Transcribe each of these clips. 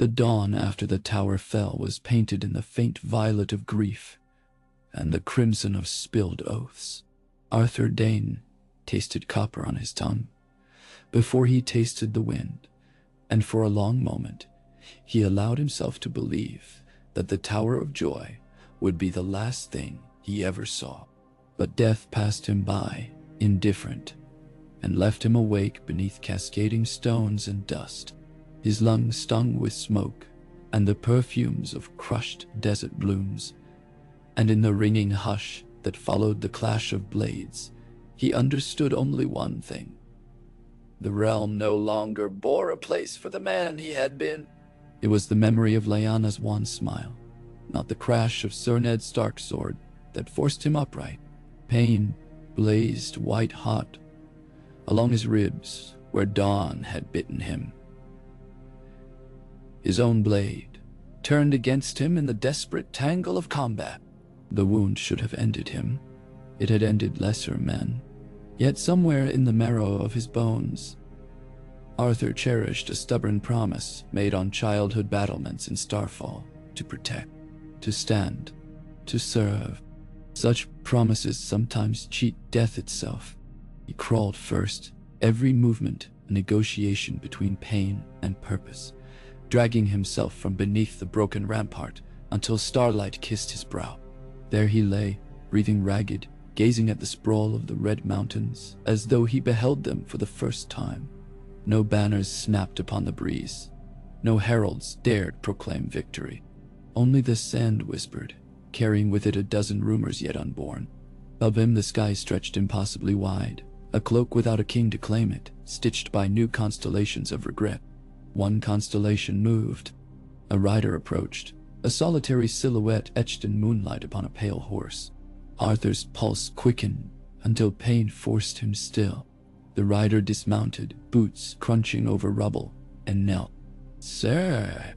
The dawn after the tower fell was painted in the faint violet of grief and the crimson of spilled oaths. Arthur Dayne tasted copper on his tongue before he tasted the wind, and for a long moment he allowed himself to believe that the Tower of Joy would be the last thing he ever saw. But death passed him by, indifferent, and left him awake beneath cascading stones and dust. His lungs stung with smoke and the perfumes of crushed desert blooms, and in the ringing hush that followed the clash of blades, he understood only one thing. The realm no longer bore a place for the man he had been. It was the memory of Lyanna's wan smile, not the crash of Sir Ned Stark's sword, that forced him upright. Pain blazed white-hot along his ribs where dawn had bitten him. His own blade turned against him in the desperate tangle of combat. The wound should have ended him. It had ended lesser men. Yet somewhere in the marrow of his bones, Arthur cherished a stubborn promise made on childhood battlements in Starfall: to protect, to stand, to serve. Such promises sometimes cheat death itself. He crawled first, every movement a negotiation between pain and purpose, dragging himself from beneath the broken rampart until starlight kissed his brow. There he lay, breathing ragged, gazing at the sprawl of the red mountains as though he beheld them for the first time. No banners snapped upon the breeze. No heralds dared proclaim victory. Only the sand whispered, carrying with it a dozen rumors yet unborn. Above him the sky stretched impossibly wide, a cloak without a king to claim it, stitched by new constellations of regret. One constellation moved. A rider approached, a solitary silhouette etched in moonlight upon a pale horse. Arthur's pulse quickened until pain forced him still. The rider dismounted, boots crunching over rubble, and knelt. "Sir!"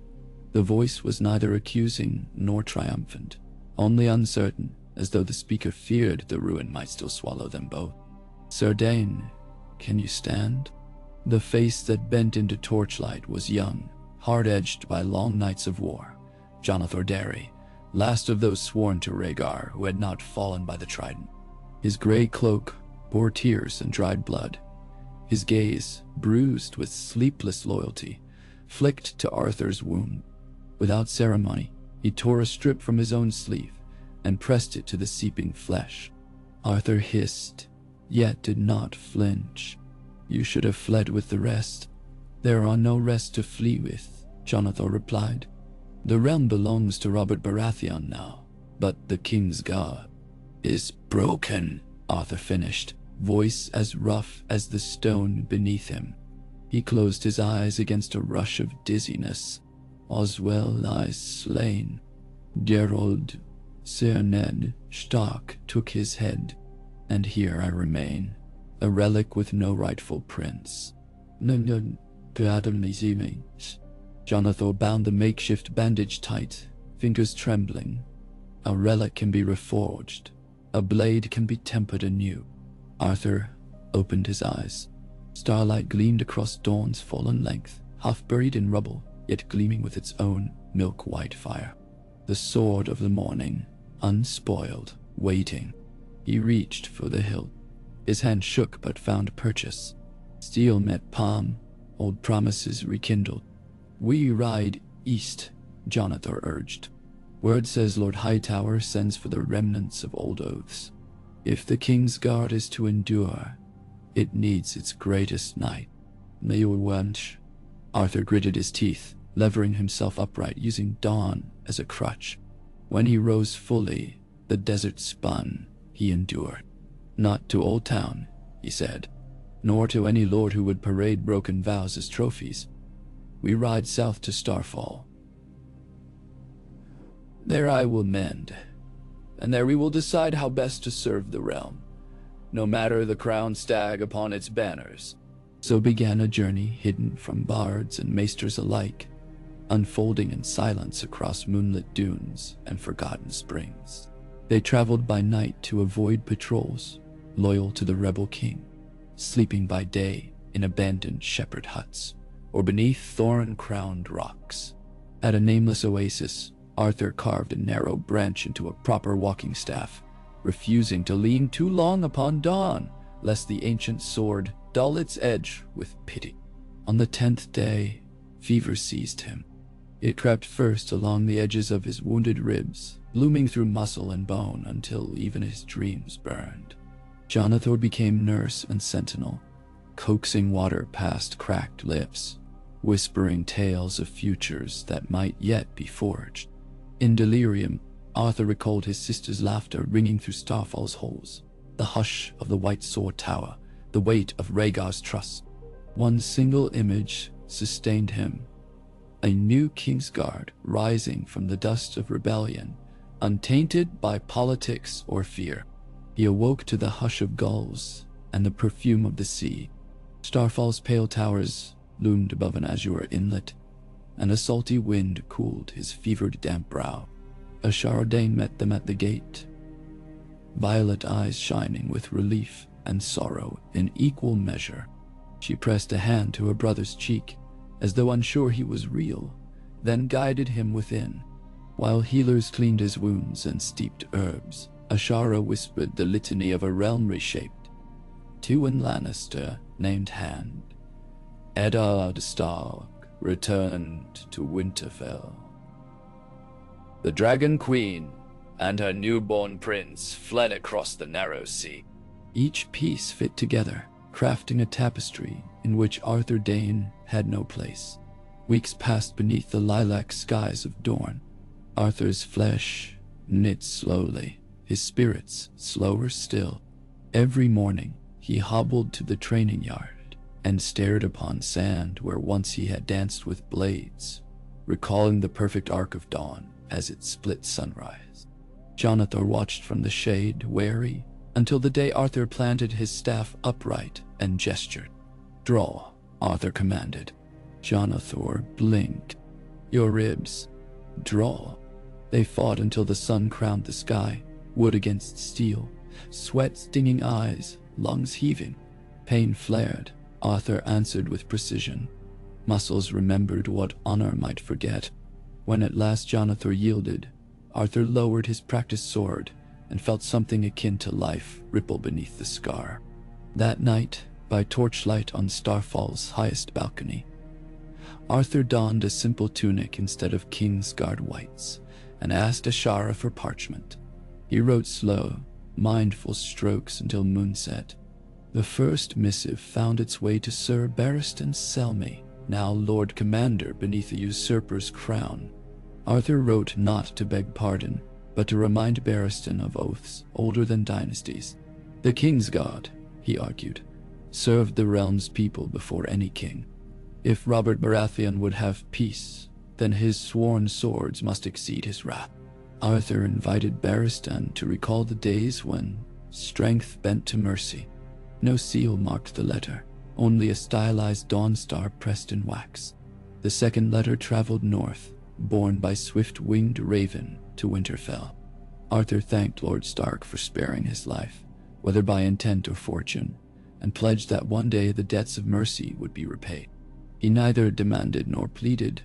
The voice was neither accusing nor triumphant, only uncertain, as though the speaker feared the ruin might still swallow them both. "Sir Dayne, can you stand?" The face that bent into torchlight was young, hard-edged by long nights of war. Jonathan Darry, last of those sworn to Rhaegar who had not fallen by the trident. His gray cloak bore tears and dried blood. His gaze, bruised with sleepless loyalty, flicked to Arthur's wound. Without ceremony, he tore a strip from his own sleeve and pressed it to the seeping flesh. Arthur hissed, yet did not flinch. "You should have fled with the rest." "There are no rest to flee with," Jonathan replied. "The realm belongs to Robert Baratheon now, but the Kingsguard is broken," Arthur finished, voice as rough as the stone beneath him. He closed his eyes against a rush of dizziness. "Oswell lies slain. Gerald, Sir Ned Stark took his head, and here I remain, a relic with no rightful prince." Jonathan bound the makeshift bandage tight, fingers trembling. "A relic can be reforged. A blade can be tempered anew." Arthur opened his eyes. Starlight gleamed across dawn's fallen length, half buried in rubble, yet gleaming with its own milk-white fire. The sword of the morning, unspoiled, waiting. He reached for the hilt. His hand shook but found purchase. Steel met palm, old promises rekindled. "We ride east," Jonathan urged. "Word says Lord Hightower sends for the remnants of old oaths. If the Kingsguard is to endure, it needs its greatest knight." "You wench." Arthur gritted his teeth, levering himself upright using dawn as a crutch. When he rose fully, the desert spun. He endured. "Not to Old Town," he said, "nor to any lord who would parade broken vows as trophies. We ride south to Starfall. There I will mend, and there we will decide how best to serve the realm, no matter the crowned stag upon its banners." So began a journey hidden from bards and maesters alike, unfolding in silence across moonlit dunes and forgotten springs. They traveled by night to avoid patrols, loyal to the rebel king, sleeping by day in abandoned shepherd huts or beneath thorn-crowned rocks. At a nameless oasis, Arthur carved a narrow branch into a proper walking staff, refusing to lean too long upon dawn, lest the ancient sword dull its edge with pity. On the 10th day, fever seized him. It crept first along the edges of his wounded ribs, blooming through muscle and bone until even his dreams burned. Jonathan became nurse and sentinel, coaxing water past cracked lips, whispering tales of futures that might yet be forged. In delirium, Arthur recalled his sister's laughter ringing through Starfall's halls, the hush of the White Sword Tower, the weight of Rhaegar's trust. One single image sustained him, a new Kingsguard rising from the dust of rebellion, untainted by politics or fear. He awoke to the hush of gulls and the perfume of the sea. Starfall's pale towers loomed above an azure inlet, and a salty wind cooled his fevered damp brow. Ashara Dayne met them at the gate, violet eyes shining with relief and sorrow in equal measure. She pressed a hand to her brother's cheek, as though unsure he was real, then guided him within. While healers cleaned his wounds and steeped herbs, Ashara whispered the litany of a realm reshaped. Tywin Lannister, named Hand, Eddard Stark, returned to Winterfell. The Dragon Queen and her newborn prince fled across the narrow sea. Each piece fit together, crafting a tapestry in which Arthur Dayne had no place. Weeks passed beneath the lilac skies of Dorne. Arthur's flesh knit slowly, his spirits slower still. Every morning he hobbled to the training yard and stared upon sand where once he had danced with blades, recalling the perfect arc of dawn as it split sunrise. Jonathan watched from the shade, wary, until the day Arthur planted his staff upright and gestured. "Draw," Arthur commanded. Jonathan blinked. "Your ribs. Draw." They fought until the sun crowned the sky, wood against steel, sweat stinging eyes, lungs heaving. Pain flared. Arthur answered with precision. Muscles remembered what honor might forget. When at last Jonathan yielded, Arthur lowered his practiced sword and felt something akin to life ripple beneath the scar. That night, by torchlight on Starfall's highest balcony, Arthur donned a simple tunic instead of Kingsguard whites and asked Ashara for parchment. He wrote slow, mindful strokes until moonset. The first missive found its way to Sir Barristan Selmy, now Lord Commander beneath a usurper's crown. Arthur wrote not to beg pardon, but to remind Barristan of oaths older than dynasties. The Kingsguard, he argued, served the realm's people before any king. If Robert Baratheon would have peace, then his sworn swords must exceed his wrath. Arthur invited Barristan to recall the days when strength bent to mercy. No seal marked the letter, only a stylized dawn star pressed in wax. The second letter traveled north, borne by swift-winged raven, to Winterfell. Arthur thanked Lord Stark for sparing his life, whether by intent or fortune, and pledged that one day the debts of mercy would be repaid. He neither demanded nor pleaded,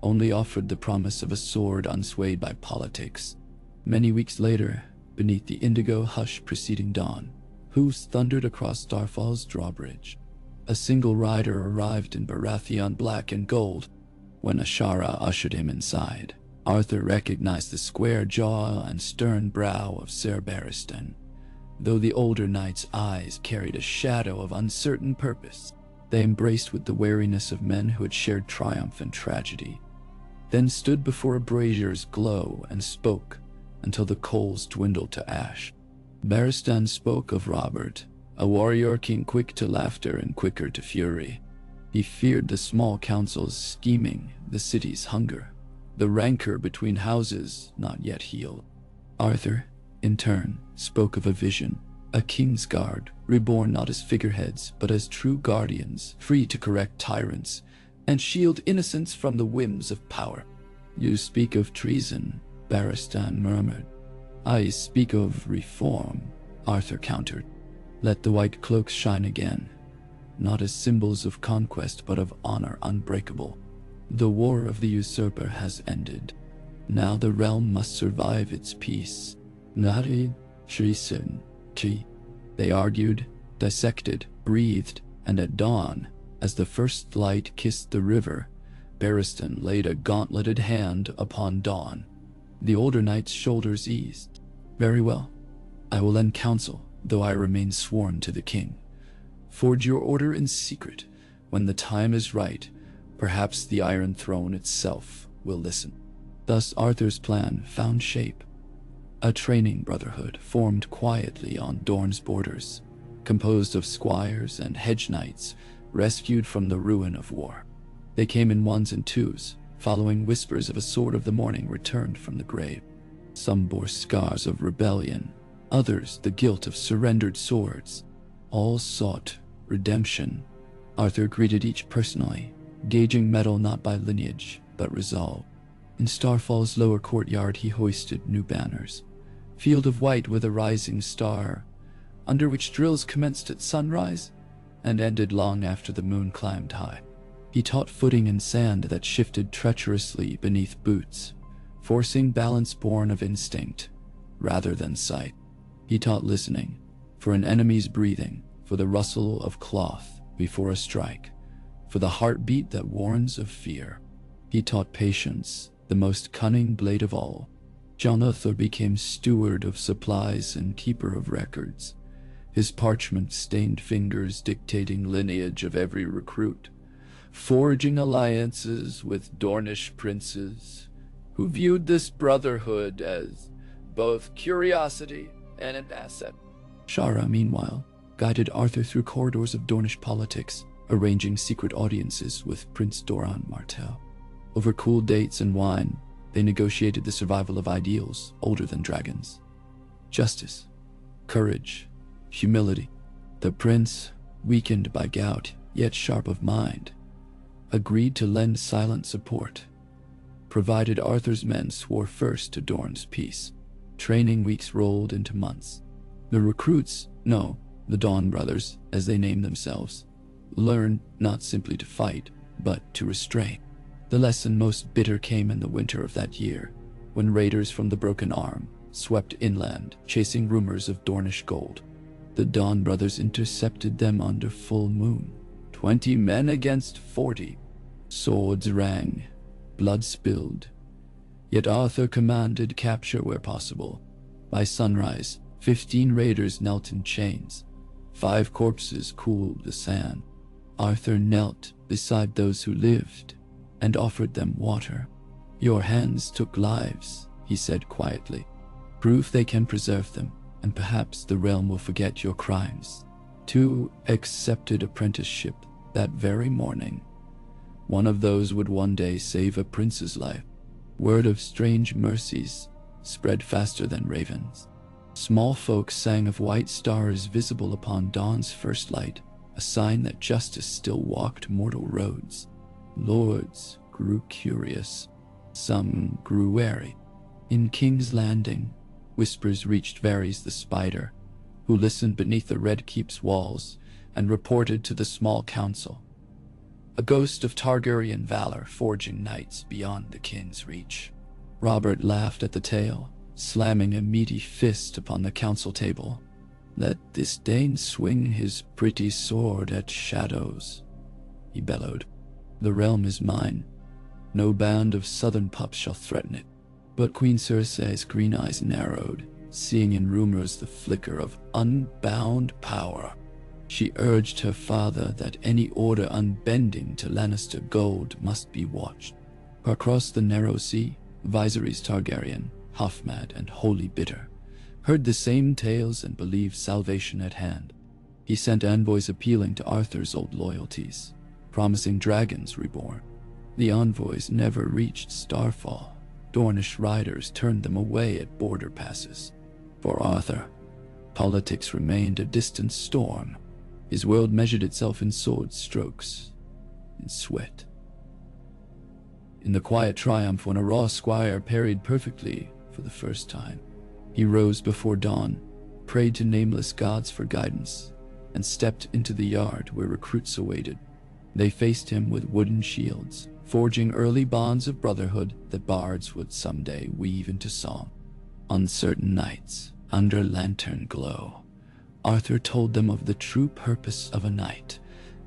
only offered the promise of a sword unswayed by politics. Many weeks later, beneath the indigo hush preceding dawn, hoofs thundered across Starfall's drawbridge. A single rider arrived in Baratheon black and gold. When Ashara ushered him inside, Arthur recognized the square jaw and stern brow of Sir Barristan, though the older knight's eyes carried a shadow of uncertain purpose. They embraced with the wariness of men who had shared triumph and tragedy, then stood before a brazier's glow and spoke until the coals dwindled to ash. Barristan spoke of Robert, a warrior king quick to laughter and quicker to fury. He feared the small council's scheming, the city's hunger, the rancor between houses not yet healed. Arthur, in turn, spoke of a vision, a Kingsguard, reborn not as figureheads but as true guardians, free to correct tyrants and shield innocents from the whims of power. "You speak of treason," Barristan murmured. "I speak of reform," Arthur countered. "Let the white cloaks shine again, not as symbols of conquest but of honor unbreakable." The war of the usurper has ended. Now the realm must survive its peace. Nari, Shrisun, Chi. They argued, dissected, breathed, and at dawn, as the first light kissed the river, Barristan laid a gauntleted hand upon Dawn. The older knight's shoulders eased. Very well. I will end counsel, though I remain sworn to the king. Forge your order in secret. When the time is right, perhaps the Iron Throne itself will listen. Thus Arthur's plan found shape. A training brotherhood formed quietly on Dorne's borders, composed of squires and hedge knights rescued from the ruin of war. They came in ones and twos, following whispers of a sword of the morning returned from the grave. Some bore scars of rebellion, others the guilt of surrendered swords. All sought redemption. Arthur greeted each personally, gauging mettle not by lineage, but resolve. In Starfall's lower courtyard he hoisted new banners, field of white with a rising star, under which drills commenced at sunrise and ended long after the moon climbed high. He taught footing in sand that shifted treacherously beneath boots, forcing balance born of instinct rather than sight. He taught listening, for an enemy's breathing, for the rustle of cloth before a strike, for the heartbeat that warns of fear. He taught patience, the most cunning blade of all. John Arthur became steward of supplies and keeper of records, his parchment-stained fingers dictating lineage of every recruit, forging alliances with Dornish princes who viewed this brotherhood as both curiosity and an asset. Shara, meanwhile, guided Arthur through corridors of Dornish politics, arranging secret audiences with Prince Doran Martell. Over cool dates and wine, they negotiated the survival of ideals older than dragons. Justice, courage, humility. The prince, weakened by gout, yet sharp of mind, agreed to lend silent support, provided Arthur's men swore first to Dorne's peace. Training weeks rolled into months. The recruits, no, the Dawn Brothers, as they named themselves, learned not simply to fight, but to restrain. The lesson most bitter came in the winter of that year, when raiders from the Broken Arm swept inland, chasing rumors of Dornish gold. The Dawn Brothers intercepted them under full moon. 20 men against 40. Swords rang, blood spilled. Yet Arthur commanded capture where possible. By sunrise, 15 raiders knelt in chains. 5 corpses cooled the sand. Arthur knelt beside those who lived and offered them water. Your hands took lives, he said quietly. Proof they can preserve them, and perhaps the realm will forget your crimes. 2 accepted apprenticeship that very morning. One of those would one day save a prince's life. Word of strange mercies spread faster than ravens. Small folk sang of white stars visible upon dawn's first light, a sign that justice still walked mortal roads. Lords grew curious. Some grew wary. In King's Landing, whispers reached Varys the Spider, who listened beneath the Red Keep's walls and reported to the small council. A ghost of Targaryen valor forging knights beyond the king's reach. Robert laughed at the tale, slamming a meaty fist upon the council table. Let this Dane swing his pretty sword at shadows, he bellowed. The realm is mine. No band of southern pups shall threaten it. But Queen Cersei's green eyes narrowed, seeing in rumors the flicker of unbound power. She urged her father that any order unbending to Lannister gold must be watched. Across the narrow sea, Viserys Targaryen, half-mad and wholly bitter, heard the same tales and believed salvation at hand. He sent envoys appealing to Arthur's old loyalties, promising dragons reborn. The envoys never reached Starfall. Dornish riders turned them away at border passes. For Arthur, politics remained a distant storm. His world measured itself in sword strokes, in sweat. In the quiet triumph when a raw squire parried perfectly for the first time, he rose before dawn, prayed to nameless gods for guidance, and stepped into the yard where recruits awaited. They faced him with wooden shields, forging early bonds of brotherhood that bards would someday weave into song. On certain nights, under lantern glow, Arthur told them of the true purpose of a knight,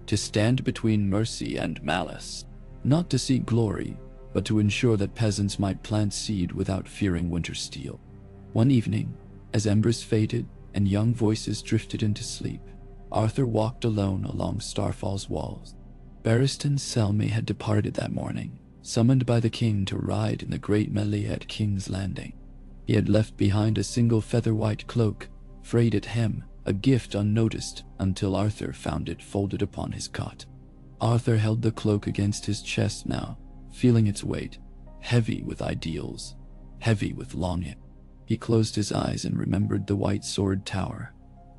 to stand between mercy and malice, not to seek glory, but to ensure that peasants might plant seed without fearing winter steel. One evening, as embers faded and young voices drifted into sleep, Arthur walked alone along Starfall's walls. Barristan Selmy had departed that morning, summoned by the king to ride in the great melee at King's Landing. He had left behind a single feather-white cloak, frayed at hem, a gift unnoticed until Arthur found it folded upon his cot. Arthur held the cloak against his chest now, feeling its weight, heavy with ideals, heavy with longing. He closed his eyes and remembered the White Sword Tower,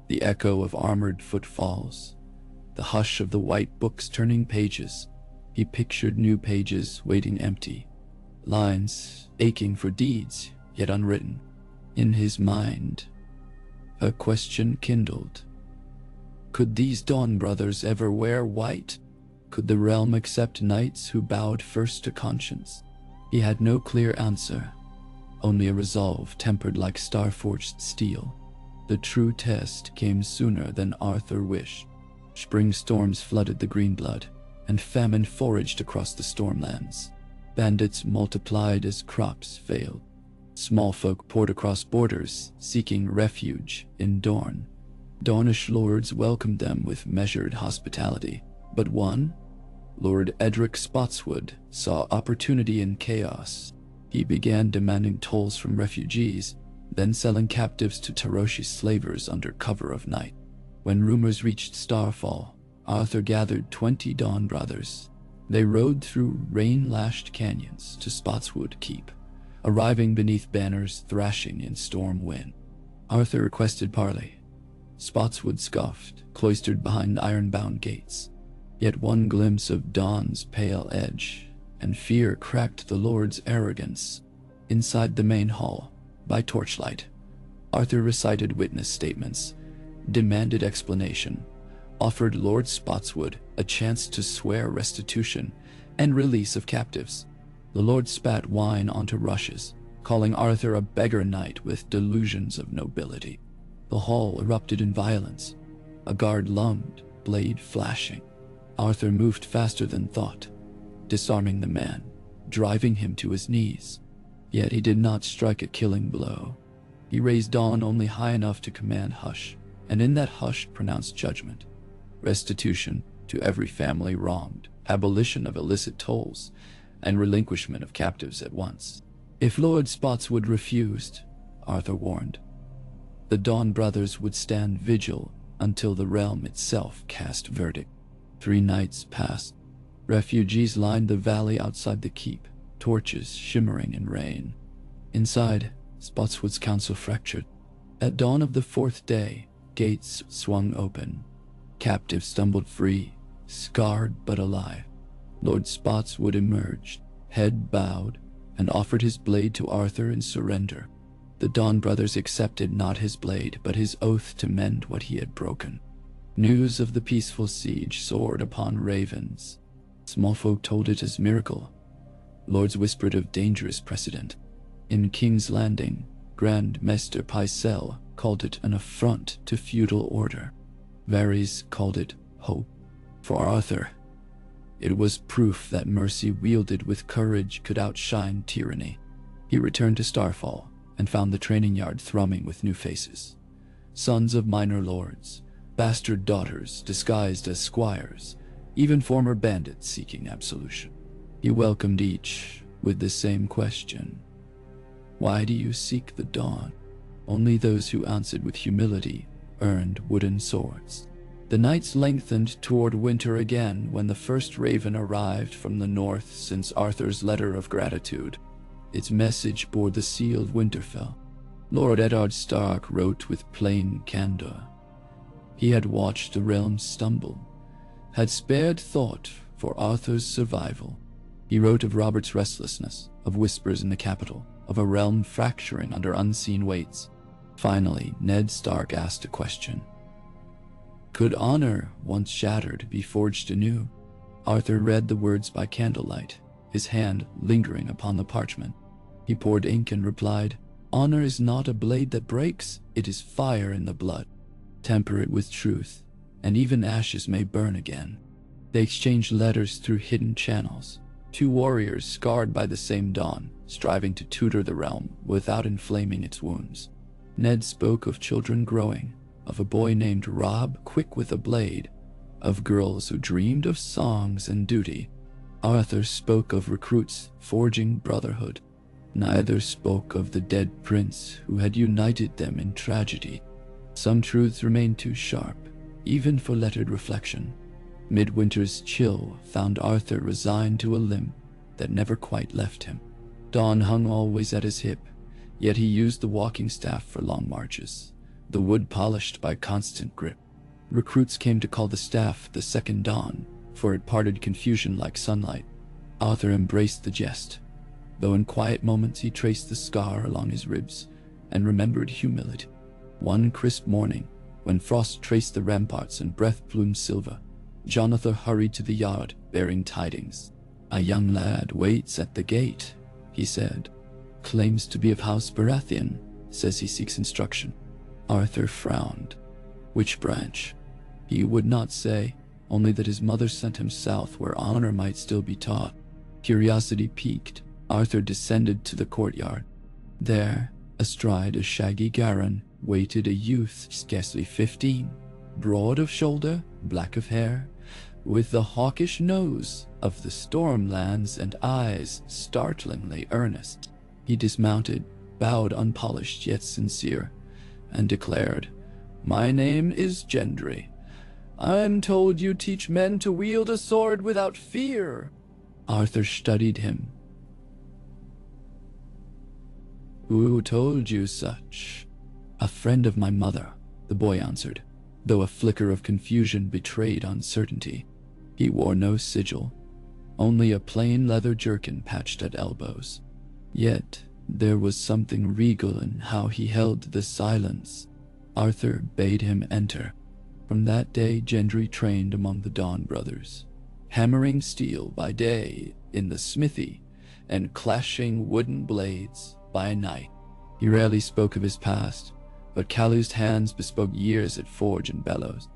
the echo of armored footfalls, the hush of the white books turning pages. He pictured new pages waiting empty, lines aching for deeds yet unwritten. In his mind, a question kindled. Could these Dawn brothers ever wear white? Could the realm accept knights who bowed first to conscience? He had no clear answer, only a resolve tempered like star-forged steel. The true test came sooner than Arthur wished. Spring storms flooded the Greenblood, and famine foraged across the stormlands. Bandits multiplied as crops failed. Small folk poured across borders, seeking refuge in Dorne. Dornish lords welcomed them with measured hospitality. But one, Lord Edric Spotswood, saw opportunity in chaos. He began demanding tolls from refugees, then selling captives to Taroshi slavers under cover of night. When rumors reached Starfall, Arthur gathered 20 Dawn brothers. They rode through rain-lashed canyons to Spotswood Keep, arriving beneath banners thrashing in storm wind. Arthur requested parley. Spotswood scoffed, cloistered behind iron-bound gates. Yet one glimpse of dawn's pale edge, and fear cracked the Lord's arrogance. Inside the main hall, by torchlight, Arthur recited witness statements, demanded explanation, offered Lord Spotswood a chance to swear restitution and release of captives. The Lord spat wine onto rushes, calling Arthur a beggar knight with delusions of nobility. The hall erupted in violence. A guard lunged, blade flashing. Arthur moved faster than thought, disarming the man, driving him to his knees. Yet he did not strike a killing blow. He raised Dawn only high enough to command hush, and in that hush pronounced judgment. Restitution to every family wronged, abolition of illicit tolls, and relinquishment of captives at once. If Lord Spotswood refused, Arthur warned, the Dawn brothers would stand vigil until the realm itself cast verdict. 3 nights passed. Refugees lined the valley outside the keep, torches shimmering in rain. Inside, Spotswood's council fractured. At dawn of the 4th day, gates swung open. Captives stumbled free, scarred but alive. Lord Spotswood emerged, head bowed, and offered his blade to Arthur in surrender. The Dawn brothers accepted not his blade, but his oath to mend what he had broken. News of the peaceful siege soared upon ravens. Small folk told it as miracle. Lords whispered of dangerous precedent. In King's Landing, Grand Maester Pycelle called it an affront to feudal order. Varys called it hope. For Arthur, it was proof that mercy wielded with courage could outshine tyranny. He returned to Starfall and found the training yard thrumming with new faces. Sons of minor lords, bastard daughters disguised as squires, even former bandits seeking absolution. He welcomed each with the same question. Why do you seek the dawn? Only those who answered with humility earned wooden swords. The nights lengthened toward winter again when the first raven arrived from the north since Arthur's letter of gratitude. Its message bore the seal of Winterfell. Lord Eddard Stark wrote with plain candor. He had watched the realm stumble, had spared thought for Arthur's survival. He wrote of Robert's restlessness, of whispers in the capital, of a realm fracturing under unseen weights. Finally, Ned Stark asked a question. Could honor, once shattered, be forged anew? Arthur read the words by candlelight, his hand lingering upon the parchment. He poured ink and replied, "Honor is not a blade that breaks, it is fire in the blood. Temper it with truth, and even ashes may burn again." They exchanged letters through hidden channels, two warriors scarred by the same dawn, striving to tutor the realm without inflaming its wounds. Ned spoke of children growing, of a boy named Rob, quick with a blade, of girls who dreamed of songs and duty. Arthur spoke of recruits forging brotherhood. Neither spoke of the dead prince who had united them in tragedy. Some truths remained too sharp, even for lettered reflection. Midwinter's chill found Arthur resigned to a limb that never quite left him. Dawn hung always at his hip, yet he used the walking staff for long marches, the wood polished by constant grip. Recruits came to call the staff the second dawn, for it parted confusion like sunlight. Arthur embraced the jest, though in quiet moments he traced the scar along his ribs and remembered humility. One crisp morning, when frost traced the ramparts and breath plumed silver, Jonathan hurried to the yard, bearing tidings. "A young lad waits at the gate," he said. "Claims to be of House Baratheon, says he seeks instruction." Arthur frowned. Which branch? He would not say, only that his mother sent him south where honor might still be taught. Curiosity piqued, Arthur descended to the courtyard. There, astride a shaggy garron, waited a youth scarcely 15, broad of shoulder, black of hair, with the hawkish nose of the Stormlands and eyes startlingly earnest. He dismounted, bowed unpolished yet sincere, and declared, "My name is Gendry. I'm told you teach men to wield a sword without fear." Arthur studied him. "Who told you such?" "A friend of my mother," the boy answered, though a flicker of confusion betrayed uncertainty. He wore no sigil, only a plain leather jerkin patched at elbows. Yet there was something regal in how he held the silence. Arthur bade him enter. From that day Gendry trained among the Dawn brothers, hammering steel by day in the smithy and clashing wooden blades by night. He rarely spoke of his past, but calloused hands bespoke years at forge and bellows.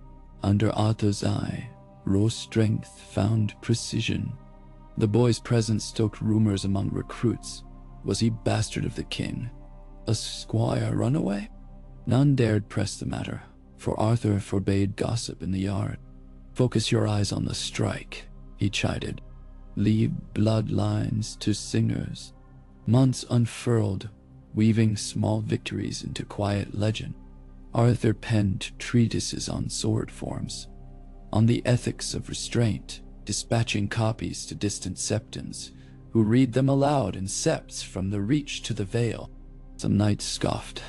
Under Arthur's eye, raw strength found precision. The boy's presence stoked rumors among recruits. Was he bastard of the king? A squire runaway? None dared press the matter, for Arthur forbade gossip in the yard. "Focus your eyes on the strike," he chided. "Leave bloodlines to singers." Months unfurled, weaving small victories into quiet legend. Arthur penned treatises on sword forms, on the ethics of restraint, dispatching copies to distant septons, who read them aloud in septs from the Reach to the Vale. Some knights scoffed,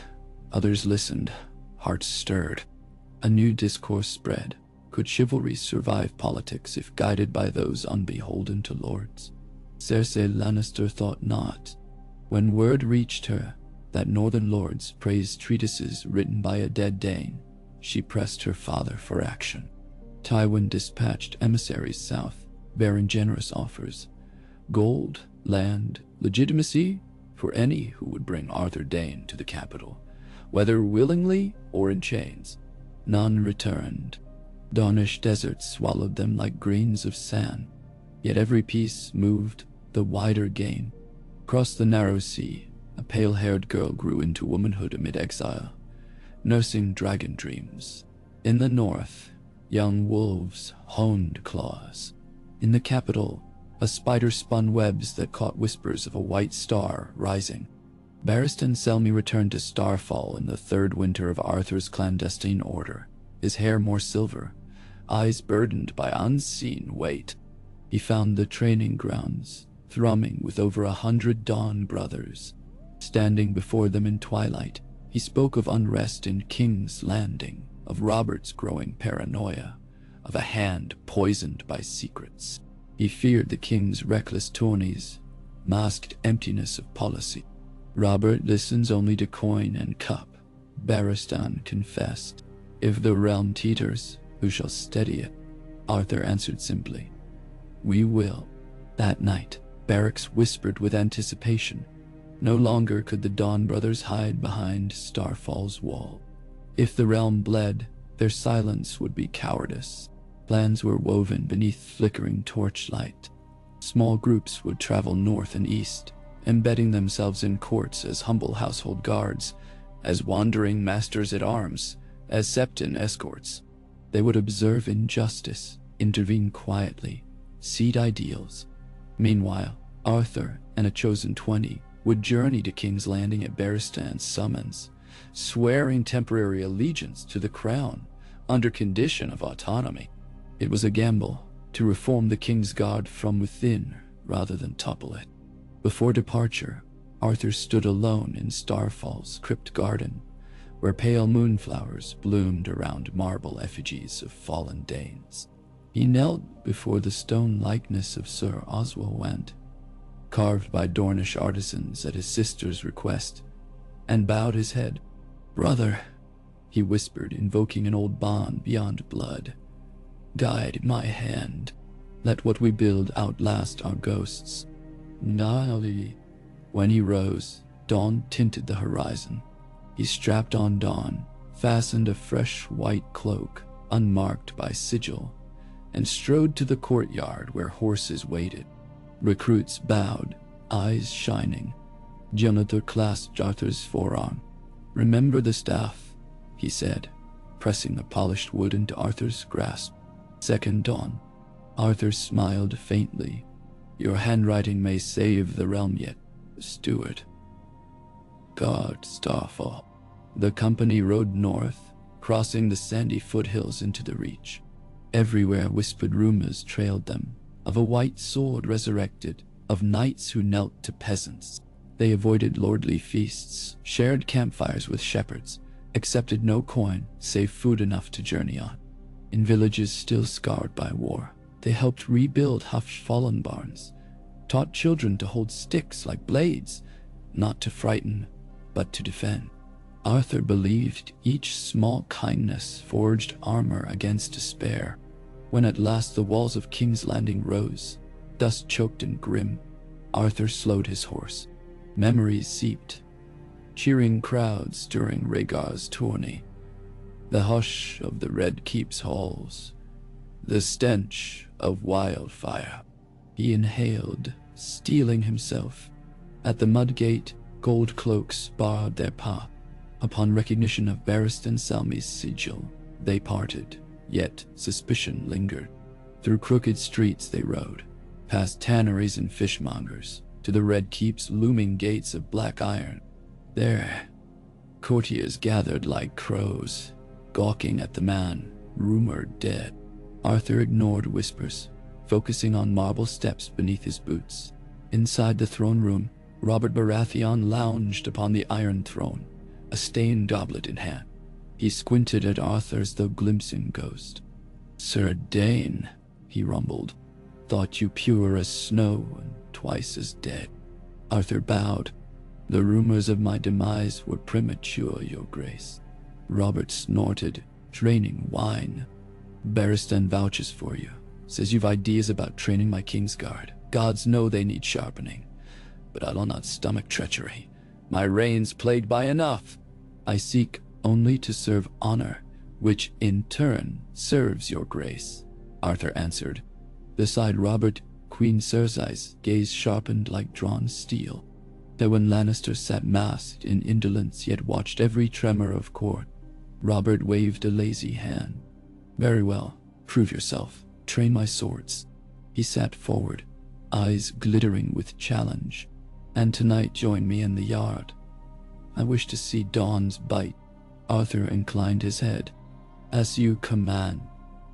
others listened, hearts stirred. A new discourse spread. Could chivalry survive politics if guided by those unbeholden to lords? Cersei Lannister thought not. When word reached her that northern lords praised treatises written by a dead Dane, she pressed her father for action. Tywin dispatched emissaries south, bearing generous offers: gold, land, legitimacy for any who would bring Arthur Dayne to the capital, whether willingly or in chains. None returned. Dawnish deserts swallowed them like grains of sand, yet every piece moved the wider gain. Across the narrow sea, a pale-haired girl grew into womanhood amid exile, nursing dragon dreams. In the north, young wolves honed claws. In the capital, a spider spun webs that caught whispers of a white star rising. Barristan Selmy returned to Starfall in the third winter of Arthur's clandestine order, his hair more silver, eyes burdened by unseen weight. He found the training grounds thrumming with over 100 Dawn brothers. Standing before them in twilight, he spoke of unrest in King's Landing, of Robert's growing paranoia, of a hand poisoned by secrets. He feared the king's reckless tourneys, masked emptiness of policy. "Robert listens only to coin and cup," Barristan confessed. "If the realm teeters, who shall steady it?" Arthur answered simply, "We will." That night, Barracks whispered with anticipation. No longer could the Dawn brothers hide behind Starfall's wall. If the realm bled, their silence would be cowardice. Plans were woven beneath flickering torchlight. Small groups would travel north and east, embedding themselves in courts as humble household guards, as wandering masters-at-arms, as Septon escorts. They would observe injustice, intervene quietly, seed ideals. Meanwhile, Arthur and a chosen 20 would journey to King's Landing at Barristan's summons, swearing temporary allegiance to the crown under condition of autonomy. It was a gamble to reform the Kingsguard from within rather than topple it. Before departure, Arthur stood alone in Starfall's crypt garden, where pale moonflowers bloomed around marble effigies of fallen Danes. He knelt before the stone likeness of Sir Oswald Went, carved by Dornish artisans at his sister's request, and bowed his head. "Brother," he whispered, invoking an old bond beyond blood, "guide my hand. Let what we build outlast our ghosts." Nali. When he rose, dawn tinted the horizon. He strapped on Dawn, fastened a fresh white cloak, unmarked by sigil, and strode to the courtyard where horses waited. Recruits bowed, eyes shining. Jonathan clasped Arthur's forearm. "Remember the staff," he said, pressing the polished wood into Arthur's grasp. "Second dawn." Arthur smiled faintly. "Your handwriting may save the realm yet, Steward." Guard Starfall. The company rode north, crossing the sandy foothills into the Reach. Everywhere whispered rumors trailed them, of a white sword resurrected, of knights who knelt to peasants. They avoided lordly feasts, shared campfires with shepherds, accepted no coin save food enough to journey on. In villages still scarred by war, they helped rebuild half-fallen barns, taught children to hold sticks like blades, not to frighten, but to defend. Arthur believed each small kindness forged armor against despair. When at last the walls of King's Landing rose, dust-choked and grim, Arthur slowed his horse. Memories seeped, cheering crowds during Rhaegar's tourney, the hush of the Red Keep's halls, the stench of wildfire. He inhaled, steeling himself. At the mud gate, gold cloaks barred their path. Upon recognition of Barristan Selmy's sigil, they parted, yet suspicion lingered. Through crooked streets they rode, past tanneries and fishmongers, to the Red Keep's looming gates of black iron. There, courtiers gathered like crows, gawking at the man rumored dead. Arthur ignored whispers, focusing on marble steps beneath his boots. Inside the throne room, Robert Baratheon lounged upon the Iron Throne, a stained goblet in hand. He squinted at Arthur as though glimpsing ghost. "Sir Dayne," he rumbled, "thought you pure as snow and twice as dead." Arthur bowed. "The rumors of my demise were premature, your grace." Robert snorted, draining wine. "Barristan vouches for you, says you've ideas about training my Kingsguard. Gods know they need sharpening, but I'll not stomach treachery. My reign's plagued by enough. I seek only to serve honor, which in turn serves your grace," Arthur answered. Beside Robert, Queen Cersei's gaze sharpened like drawn steel. Tywin Lannister sat masked in indolence yet watched every tremor of court. Robert waved a lazy hand. "Very well, prove yourself, train my swords." He sat forward, eyes glittering with challenge. "And tonight join me in the yard. I wish to see Dawn's bite." Arthur inclined his head. "As you command."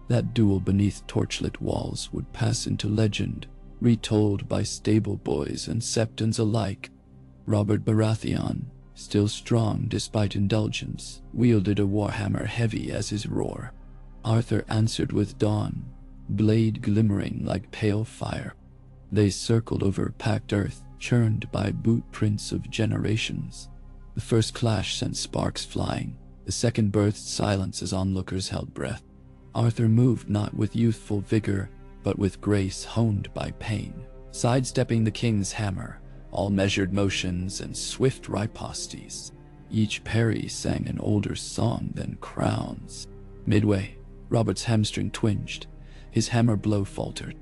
That duel beneath torchlit walls would pass into legend, retold by stable boys and septons alike. Robert Baratheon, still strong despite indulgence, wielded a warhammer heavy as his roar. Arthur answered with Dawn, blade glimmering like pale fire. They circled over packed earth, churned by boot prints of generations. The first clash sent sparks flying. The second birthed silence as onlookers held breath. Arthur moved not with youthful vigor, but with grace honed by pain. sidestepping the king's hammer, all measured motions and swift ripostes. Each parry sang an older song than crowns. Midway, Robert's hamstring twinged. His hammer blow faltered.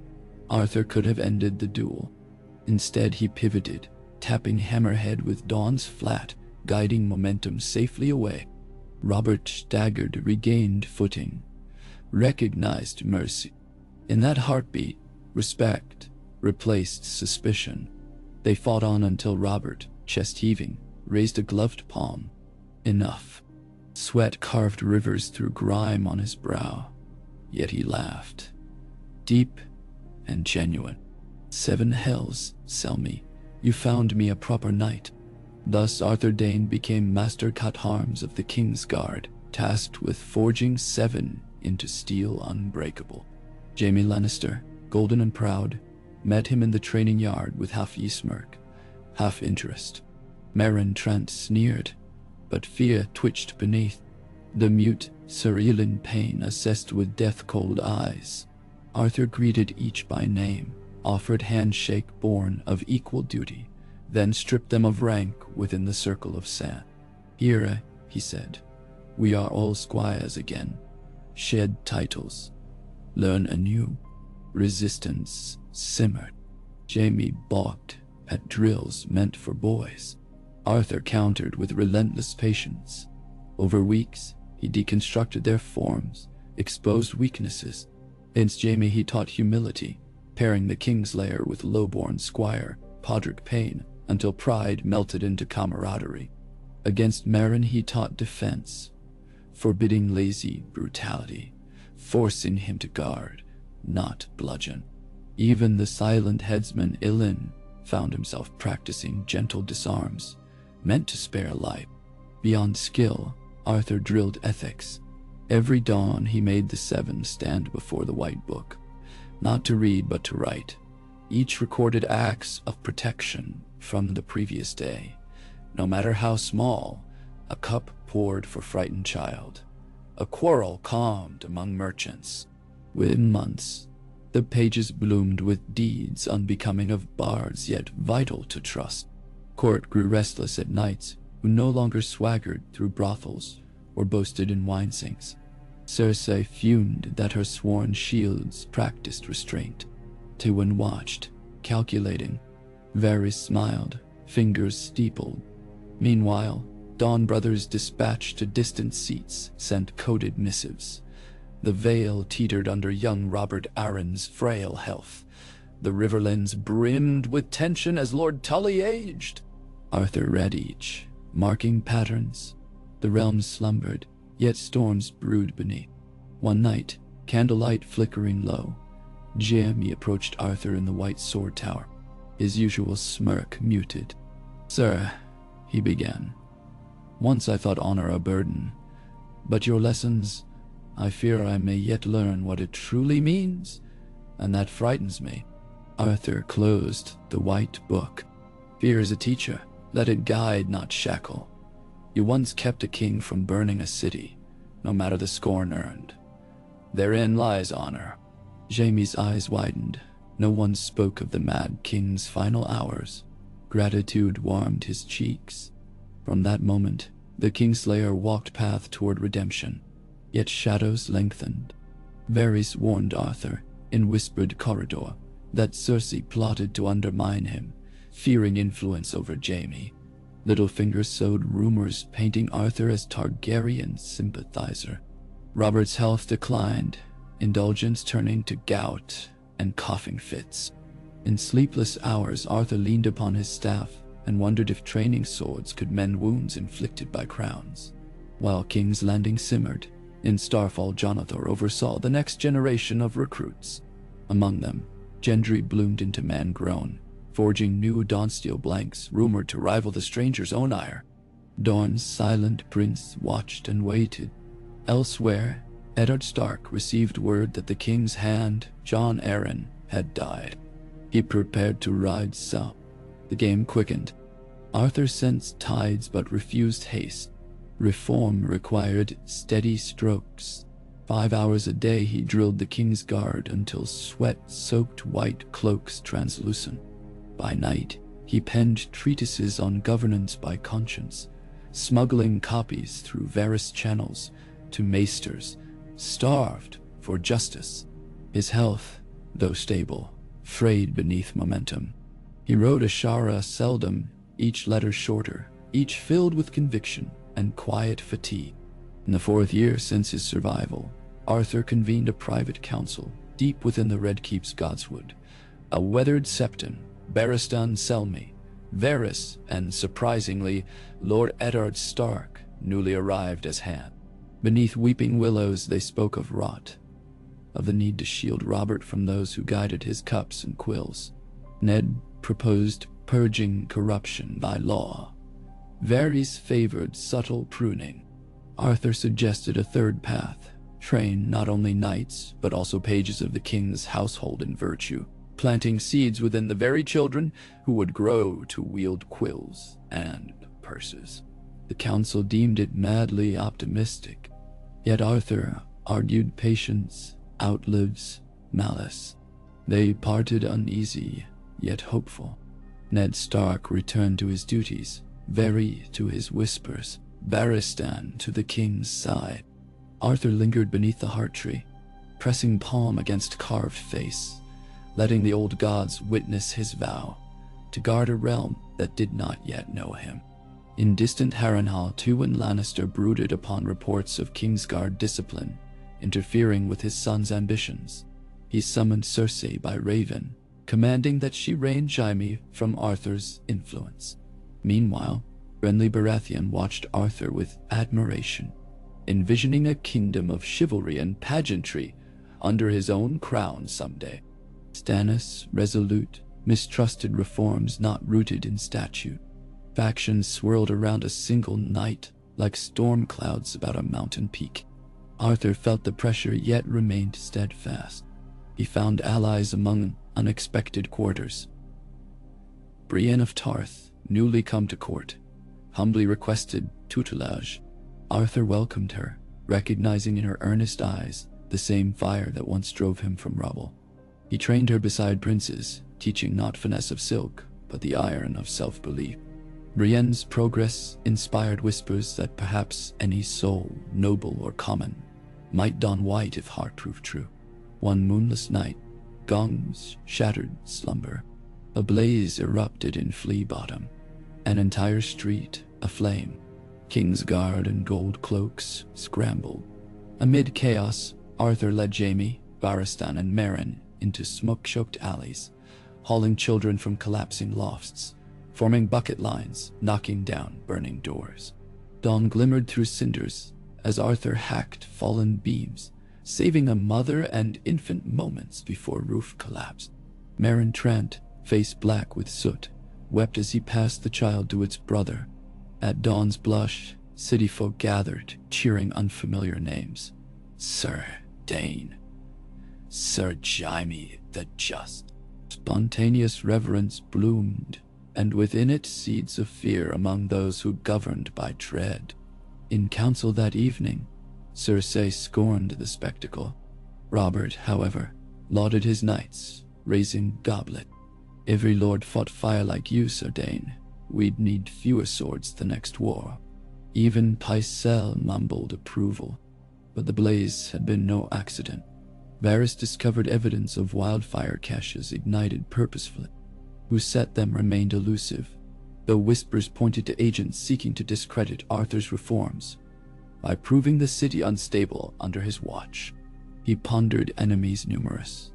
Arthur could have ended the duel. Instead, he pivoted, tapping hammerhead with Dawn's flat, guiding momentum safely away. Robert staggered, regained footing, recognized mercy. In that heartbeat, respect replaced suspicion. They fought on until Robert, chest heaving, raised a gloved palm. Enough. Sweat carved rivers through grime on his brow. Yet he laughed. Deep and genuine. 7 hells, Selmy. You found me a proper knight. Thus Arthur Dayne became Master Cut-Harms of the Kingsguard, tasked with forging 7 into steel unbreakable. Jaime Lannister, golden and proud, met him in the training yard with half smirk, half interest. Meryn Trant sneered, but fear twitched beneath. The mute, cerulean pain assessed with death-cold eyes. Arthur greeted each by name, offered handshake born of equal duty, then stripped them of rank within the circle of sand. Here, he said, we are all squires again. Shed titles. Learn anew. Resistance simmered. Jaime balked at drills meant for boys. Arthur countered with relentless patience. Over weeks, he deconstructed their forms, exposed weaknesses. Against Jaime he taught humility, pairing the Kingslayer with lowborn squire Podrick Payne until pride melted into camaraderie. Against Meryn he taught defense, forbidding lazy brutality, forcing him to guard, not bludgeon. Even the silent headsman Ilyn found himself practicing gentle disarms, meant to spare life. Beyond skill, Arthur drilled ethics. Every dawn he made the 7 stand before the white book, not to read but to write. Each recorded acts of protection from the previous day. No matter how small, a cup poured for frightened child, a quarrel calmed among merchants. Within months, the pages bloomed with deeds unbecoming of bards yet vital to trust. Court grew restless at nights, who no longer swaggered through brothels or boasted in wine sinks. Cersei fumed that her sworn shields practiced restraint. Tywin watched, calculating. Varys smiled, fingers steepled. Meanwhile, Dawn brothers dispatched to distant seats sent coded missives. The Vale teetered under young Robert Arryn's frail health. The riverlands brimmed with tension as Lord Tully aged. Arthur read each, marking patterns. The realms slumbered, yet storms brewed beneath. One night, candlelight flickering low, Jaime approached Arthur in the White Sword Tower. His usual smirk muted. "Sir," he began, "once I thought honor a burden, but your lessons, I fear I may yet learn what it truly means, and that frightens me." Arthur closed the white book. "Fear is a teacher. Let it guide, not shackle. You once kept a king from burning a city, no matter the scorn earned. Therein lies honor." Jaime's eyes widened. No one spoke of the mad king's final hours. Gratitude warmed his cheeks. From that moment, the Kingslayer walked path toward redemption, yet shadows lengthened. Varys warned Arthur, in whispered corridor, that Cersei plotted to undermine him, fearing influence over Jaime. Littlefinger sowed rumors painting Arthur as Targaryen sympathizer. Robert's health declined, indulgence turning to gout and coughing fits. In sleepless hours, Arthur leaned upon his staff and wondered if training swords could mend wounds inflicted by crowns. While King's Landing simmered, in Starfall Jonathor oversaw the next generation of recruits. Among them, Gendry bloomed into man grown, forging new Dawnsteel blanks rumored to rival the stranger's own ire. Dorne's silent prince watched and waited. Elsewhere, Eddard Stark received word that the king's hand, Jon Arryn, had died. He prepared to ride south. The game quickened. Arthur sensed tides but refused haste. Reform required steady strokes. 5 hours a day he drilled the Kingsguard until sweat-soaked white cloaks translucent. By night, he penned treatises on governance by conscience, smuggling copies through various channels to maesters starved for justice. His health, though stable, frayed beneath momentum. He wrote a shara seldom, each letter shorter, each filled with conviction and quiet fatigue. In the 4th year since his survival, Arthur convened a private council deep within the Red Keep's Godswood. A weathered septon, Barristan Selmy, Varys, and surprisingly, Lord Eddard Stark, newly arrived as hand. Beneath weeping willows they spoke of rot, of the need to shield Robert from those who guided his cups and quills. Ned proposed purging corruption by law. Varys favored subtle pruning. Arthur suggested a third path, train not only knights, but also pages of the king's household in virtue, planting seeds within the very children who would grow to wield quills and purses. The council deemed it madly optimistic, yet Arthur argued patience outlives malice. They parted uneasy, yet hopeful. Ned Stark returned to his duties, Very to his whispers, Barristan to the king's side. Arthur lingered beneath the heart tree, pressing palm against carved face, letting the old gods witness his vow to guard a realm that did not yet know him. In distant Harrenhal, Tywin Lannister brooded upon reports of Kingsguard discipline interfering with his son's ambitions. He summoned Cersei by Raven, commanding that she rein Jaime from Arthur's influence. Meanwhile, Renly Baratheon watched Arthur with admiration, envisioning a kingdom of chivalry and pageantry under his own crown someday. Stannis, resolute, mistrusted reforms not rooted in statute. Factions swirled around a single knight like storm clouds about a mountain peak. Arthur felt the pressure yet remained steadfast. He found allies among unexpected quarters. Brienne of Tarth, newly come to court, humbly requested tutelage. Arthur welcomed her, recognizing in her earnest eyes the same fire that once drove him from rubble. He trained her beside princes, teaching not finesse of silk, but the iron of self-belief. Brienne's progress inspired whispers that perhaps any soul, noble or common, might dawn white if heart proved true. One moonless night, gongs shattered slumber. A blaze erupted in Flea Bottom, an entire street aflame. Kingsguard and gold cloaks scrambled. Amid chaos, Arthur led Jaime, Barristan, and Meryn into smoke-choked alleys, hauling children from collapsing lofts, forming bucket lines, knocking down burning doors. Dawn glimmered through cinders as Arthur hacked fallen beams, saving a mother and infant moments before roof collapsed. Meryn Trent, face black with soot, wept as he passed the child to its brother. At dawn's blush, city folk gathered, cheering unfamiliar names. Sir Dayne, Sir Jaime the Just. Spontaneous reverence bloomed, and within it seeds of fear among those who governed by dread. In council that evening, Cersei scorned the spectacle. Robert, however, lauded his knights, raising goblet. Every lord fought fire like you, Sir Dayne. We'd need fewer swords the next war. Even Pycelle mumbled approval, but the blaze had been no accident. Varys discovered evidence of wildfire caches ignited purposefully. Who set them remained elusive, though whispers pointed to agents seeking to discredit Arthur's reforms. By proving the city unstable under his watch, he pondered enemies numerous.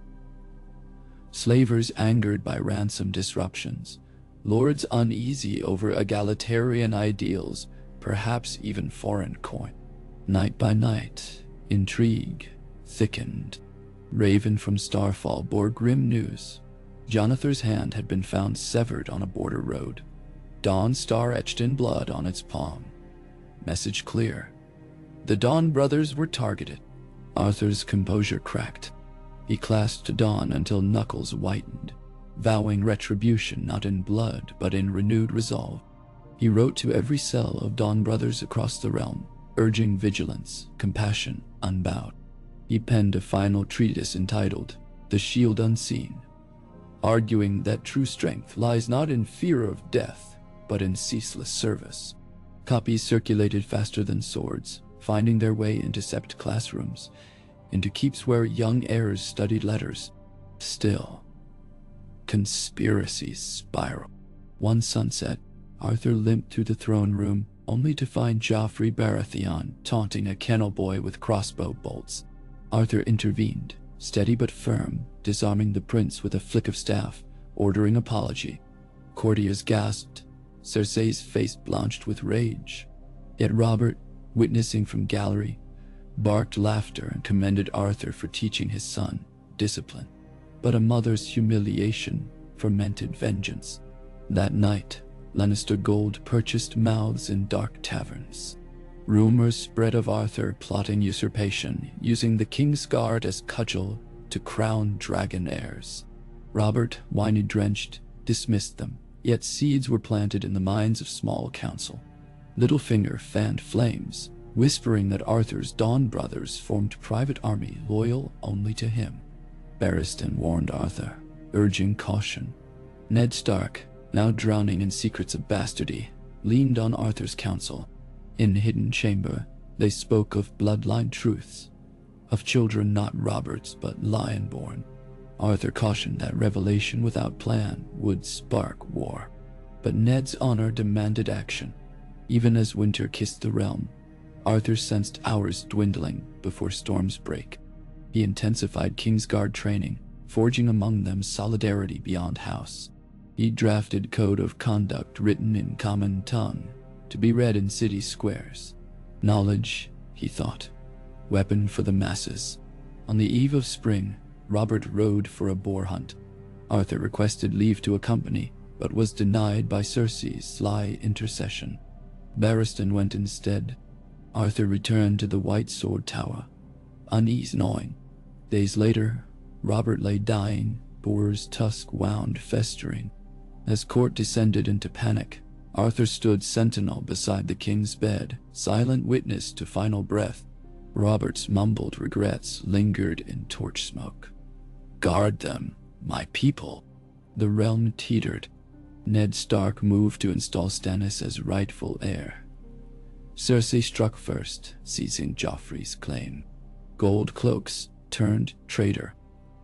Slavers angered by ransom disruptions, lords uneasy over egalitarian ideals, perhaps even foreign coin. Night by night, intrigue thickened. Raven from Starfall bore grim news. Jonathar's hand had been found severed on a border road, Dawn star etched in blood on its palm. Message clear. The Dawn brothers were targeted. Arthur's composure cracked. He clasped Dawn until knuckles whitened, vowing retribution not in blood but in renewed resolve. He wrote to every cell of Dawn brothers across the realm, urging vigilance, compassion unbowed. He penned a final treatise entitled The Shield Unseen, arguing that true strength lies not in fear of death, but in ceaseless service. Copies circulated faster than swords, finding their way into sept classrooms, into keeps where young heirs studied letters. Still, conspiracies spiral. One sunset, Arthur limped through the throne room, only to find Joffrey Baratheon taunting a kennel boy with crossbow bolts. Arthur intervened, steady but firm, disarming the prince with a flick of staff, ordering apology. Courtiers gasped, Cersei's face blanched with rage. Yet Robert, witnessing from gallery, barked laughter and commended Arthur for teaching his son discipline. But a mother's humiliation fermented vengeance. That night, Lannister gold purchased mouths in dark taverns. Rumors spread of Arthur plotting usurpation, using the Kingsguard as cudgel to crown dragon heirs. Robert, wine-drenched, dismissed them, yet seeds were planted in the minds of small council. Littlefinger fanned flames, whispering that Arthur's Dawn brothers formed private army loyal only to him. Barristan warned Arthur, urging caution. Ned Stark, now drowning in secrets of bastardy, leaned on Arthur's counsel. In hidden chamber, they spoke of bloodline truths, of children not Robert's but lion-born. Arthur cautioned that revelation without plan would spark war. But Ned's honor demanded action. Even as winter kissed the realm, Arthur sensed hours dwindling before storms break. He intensified Kingsguard training, forging among them solidarity beyond house. He drafted code of conduct written in common tongue, to be read in city squares. Knowledge, he thought, weapon for the masses. On the eve of spring, Robert rode for a boar hunt. Arthur requested leave to accompany, but was denied by Cersei's sly intercession. Barristan went instead. Arthur returned to the White Sword Tower, unease gnawing. Days later, Robert lay dying, boar's tusk wound festering. As court descended into panic, Arthur stood sentinel beside the king's bed, silent witness to final breath. Robert's mumbled regrets lingered in torch smoke. Guard them, my people. The realm teetered. Ned Stark moved to install Stannis as rightful heir. Cersei struck first, seizing Joffrey's claim. Gold cloaks turned traitor.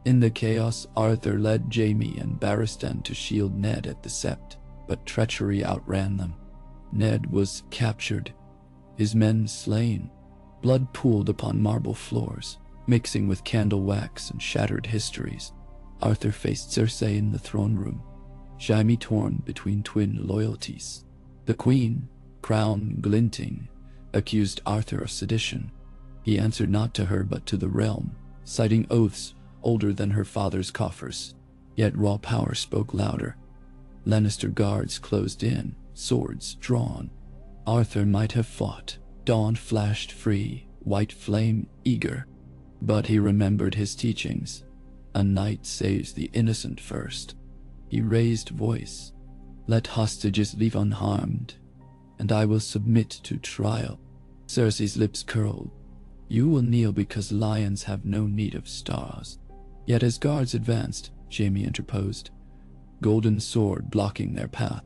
In the chaos, Arthur led Jaime and Barristan to shield Ned at the Sept, but treachery outran them. Ned was captured, his men slain. Blood pooled upon marble floors, mixing with candle wax and shattered histories. Arthur faced Cersei in the throne room, Jaime torn between twin loyalties. The queen, crown glinting, accused Arthur of sedition. He answered not to her but to the realm, citing oaths older than her father's coffers. Yet raw power spoke louder. Lannister guards closed in, swords drawn. Arthur might have fought. Dawn flashed free, white flame eager. But he remembered his teachings. A knight saves the innocent first. He raised voice. Let hostages leave unharmed, and I will submit to trial. Cersei's lips curled. You will kneel because lions have no need of stars. Yet as guards advanced, Jaime interposed, golden sword blocking their path.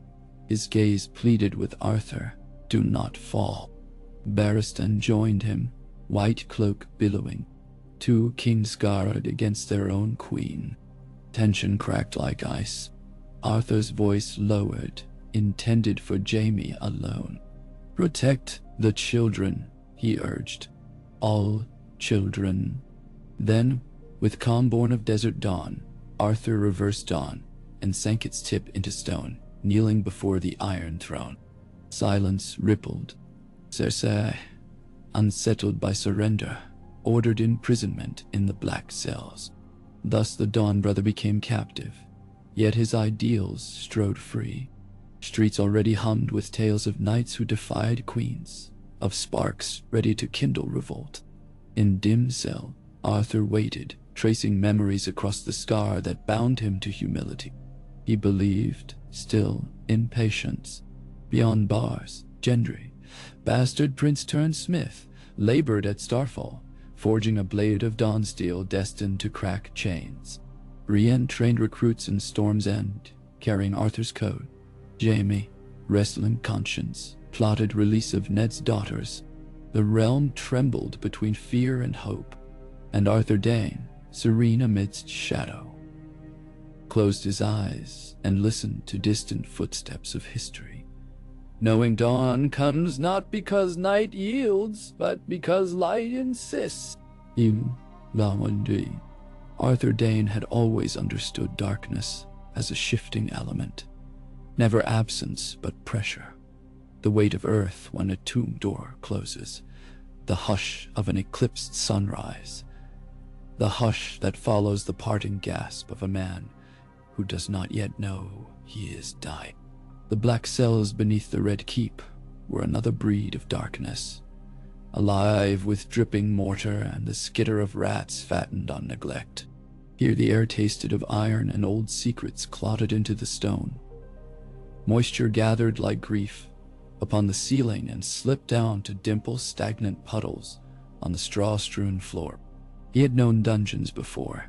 His gaze pleaded with Arthur, do not fall. Barristan joined him, white cloak billowing. Two Kingsguard against their own queen. Tension cracked like ice. Arthur's voice lowered, intended for Jaime alone. Protect the children, he urged. All children. Then, with calm born of desert dawn, Arthur reversed dawn and sank its tip into stone, kneeling before the Iron Throne. Silence rippled. Cersei, unsettled by surrender, ordered imprisonment in the black cells. Thus the Dawn brother became captive, yet his ideals strode free. Streets already hummed with tales of knights who defied queens, of sparks ready to kindle revolt. In dim cell, Arthur waited, tracing memories across the scar that bound him to humility. He believed, still, in patience. Beyond bars, Gendry, bastard prince turned smith, labored at Starfall, forging a blade of dawn steel destined to crack chains. Brienne trained recruits in Storm's End, carrying Arthur's code. Jaime, wrestling conscience, plotted release of Ned's daughters. The realm trembled between fear and hope, and Arthur Dayne, serene amidst shadow, closed his eyes and listened to distant footsteps of history, knowing dawn comes not because night yields, but because light insists. Arthur Dayne had always understood darkness as a shifting element, never absence but pressure. The weight of earth when a tomb door closes, the hush of an eclipsed sunrise, the hush that follows the parting gasp of a man who does not yet know he is dying. The black cells beneath the Red Keep were another breed of darkness, alive with dripping mortar and the skitter of rats fattened on neglect. Here the air tasted of iron and old secrets clotted into the stone. Moisture gathered like grief upon the ceiling and slipped down to dimple stagnant puddles on the straw-strewn floor. He had known dungeons before,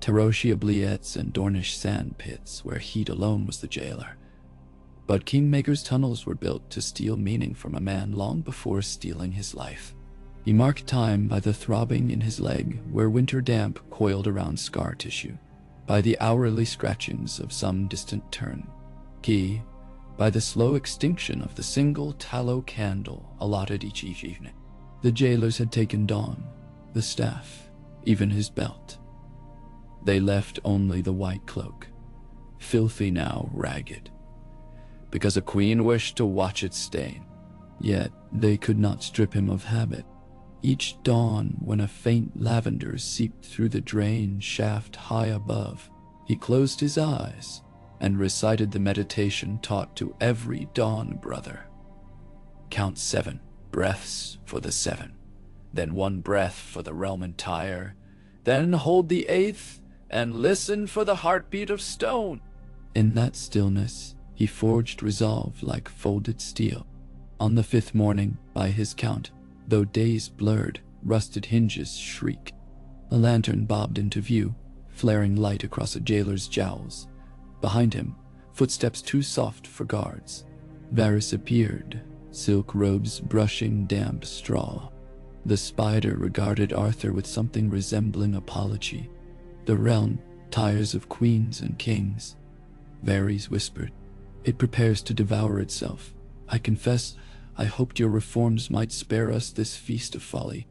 Terrosia oubliettes and Dornish sand pits where heat alone was the jailer. But Kingmaker's tunnels were built to steal meaning from a man long before stealing his life. He marked time by the throbbing in his leg where winter damp coiled around scar tissue, by the hourly scratchings of some distant turn key, by the slow extinction of the single tallow candle allotted each evening. The jailers had taken Dawn, the staff, even his belt. They left only the white cloak, filthy now, ragged, because a queen wished to watch it stain. Yet they could not strip him of habit. Each dawn, when a faint lavender seeped through the drain shaft high above, he closed his eyes and recited the meditation taught to every dawn brother. Count 7 breaths for the 7, then 1 breath for the realm entire, then hold the 8th and listen for the heartbeat of stone. In that stillness, he forged resolve like folded steel. On the 5th morning, by his count, though days blurred, rusted hinges shriek. A lantern bobbed into view, flaring light across a jailer's jowls. Behind him, footsteps too soft for guards. Varys appeared, silk robes brushing damp straw. The spider regarded Arthur with something resembling apology. The realm tires of queens and kings. Varys whispered. It prepares to devour itself. I confess, I hoped your reforms might spare us this feast of folly.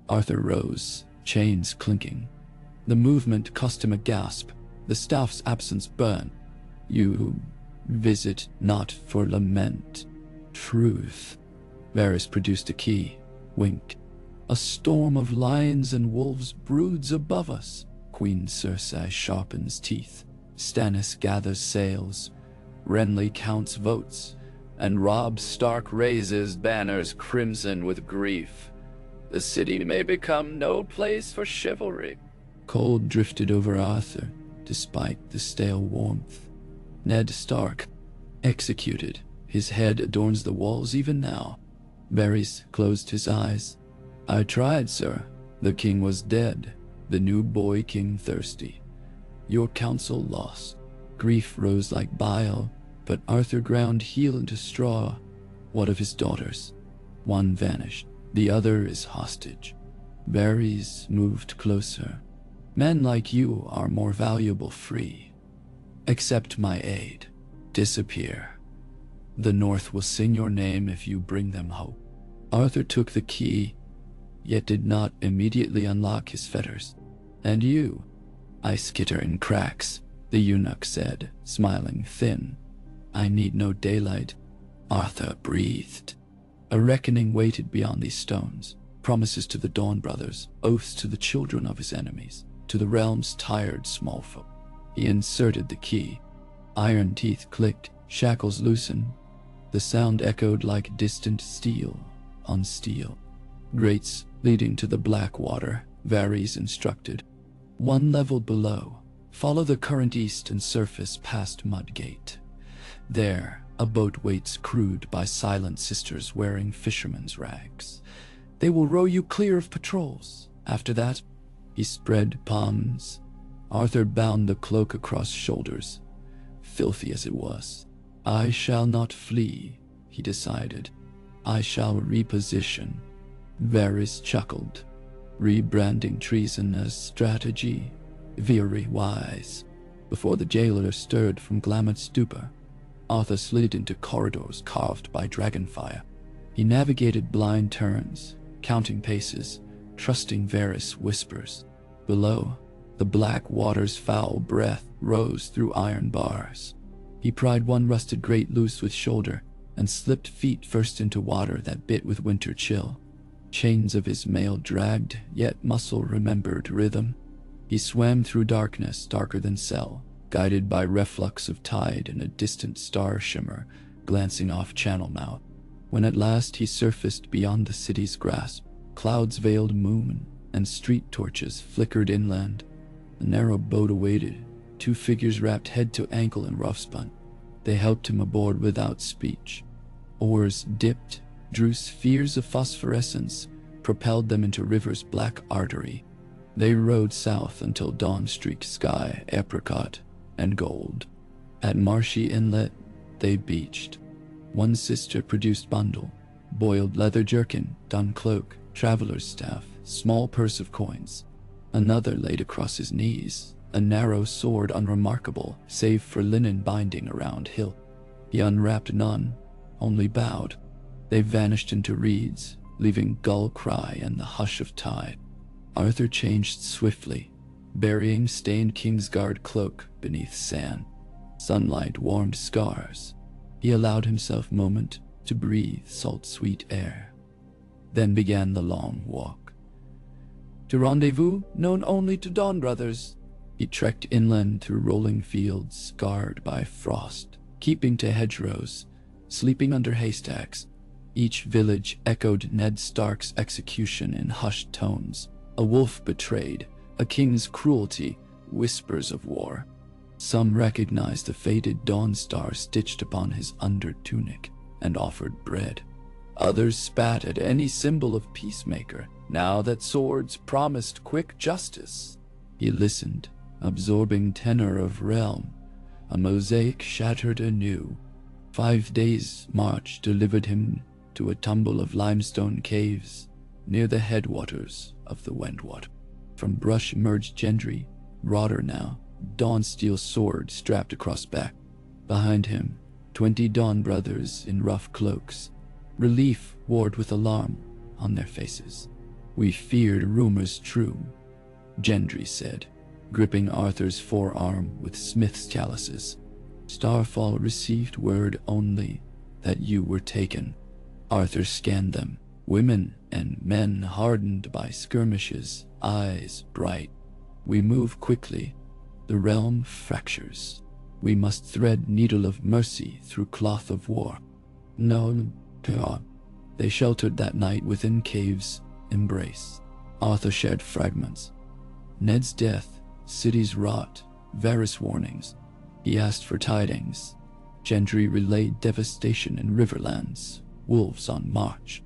Arthur rose, chains clinking. The movement cost him a gasp. The staff's absence burned. You visit not for lament, truth. Varys produced a key, winked. A storm of lions and wolves broods above us. Queen Cersei sharpens teeth. Stannis gathers sails. Renly counts votes, and Robb Stark raises banners crimson with grief. The city may become no place for chivalry. Cold drifted over Arthur, despite the stale warmth. Ned Stark, executed, his head adorns the walls even now. Varys closed his eyes. I tried, sir. The king was dead, the new boy king thirsty. Your counsel lost. Grief rose like bile, but Arthur ground heel into straw. What of his daughters? One vanished, the other is hostage. Varys moved closer. Men like you are more valuable free. Accept my aid. Disappear. The North will sing your name if you bring them hope. Arthur took the key, yet did not immediately unlock his fetters. And you? I skitter in cracks, the eunuch said, smiling thin. I need no daylight. Arthur breathed. A reckoning waited beyond these stones, promises to the Dawn brothers, oaths to the children of his enemies, to the realm's tired small folk. He inserted the key. Iron teeth clicked, shackles loosened. The sound echoed like distant steel on steel. Grates leading to the black water, Varys instructed. 1 level below, follow the current east and surface past Mudgate. There, a boat waits crewed by silent sisters wearing fishermen's rags. They will row you clear of patrols. After that, he spread palms. Arthur bound the cloak across shoulders, filthy as it was. I shall not flee, he decided. I shall reposition. Varys chuckled. Rebranding treason as strategy. Very wise. Before the jailer stirred from Glamour's stupor, Arthur slid into corridors carved by dragonfire. He navigated blind turns, counting paces, trusting Varys' whispers. Below, the black water's foul breath rose through iron bars. He pried one rusted grate loose with shoulder and slipped feet first into water that bit with winter chill. Chains of his mail dragged, yet muscle remembered rhythm. He swam through darkness darker than cell, guided by reflux of tide and a distant star shimmer glancing off channel mouth. When at last he surfaced beyond the city's grasp, clouds veiled moon and street torches flickered inland. The narrow boat awaited, two figures wrapped head to ankle in rough spun. They helped him aboard without speech. Oars dipped, drew spheres of phosphorescence, propelled them into river's black artery. They rowed south until dawn streaked sky apricot and gold. At Marshy Inlet, they beached. One sister produced bundle, boiled leather jerkin, dun cloak, traveler's staff, small purse of coins. Another laid across his knees, a narrow sword unremarkable, save for linen binding around hilt. He unwrapped none, only bowed. They vanished into reeds, leaving gull cry and the hush of tide. Arthur changed swiftly, burying stained Kingsguard cloak beneath sand. Sunlight warmed scars. He allowed himself moment to breathe salt-sweet air. Then began the long walk. To rendezvous known only to Dawn brothers. He trekked inland through rolling fields scarred by frost, keeping to hedgerows, sleeping under haystacks. Each village echoed Ned Stark's execution in hushed tones. A wolf betrayed, a king's cruelty, whispers of war. Some recognized the faded dawn star stitched upon his under tunic and offered bread. Others spat at any symbol of peacemaker, now that swords promised quick justice. He listened, absorbing tenor of realm. A mosaic shattered anew. 5 days' march delivered him to a tumble of limestone caves near the headwaters of the Wentwater. From brush emerged Gendry, broader now, dawn steel sword strapped across back. Behind him, 20 Dawn brothers in rough cloaks, relief warred with alarm on their faces. We feared rumors true, Gendry said, gripping Arthur's forearm with smith's chalices. Starfall received word only that you were taken. Arthur scanned them, women and men hardened by skirmishes, eyes bright. We move quickly. The realm fractures. We must thread needle of mercy through cloth of war. No, they sheltered that night within cave's embrace. Arthur shared fragments. Ned's death, cities rot, Varys warnings. He asked for tidings. Gendry relayed devastation in Riverlands, wolves on march.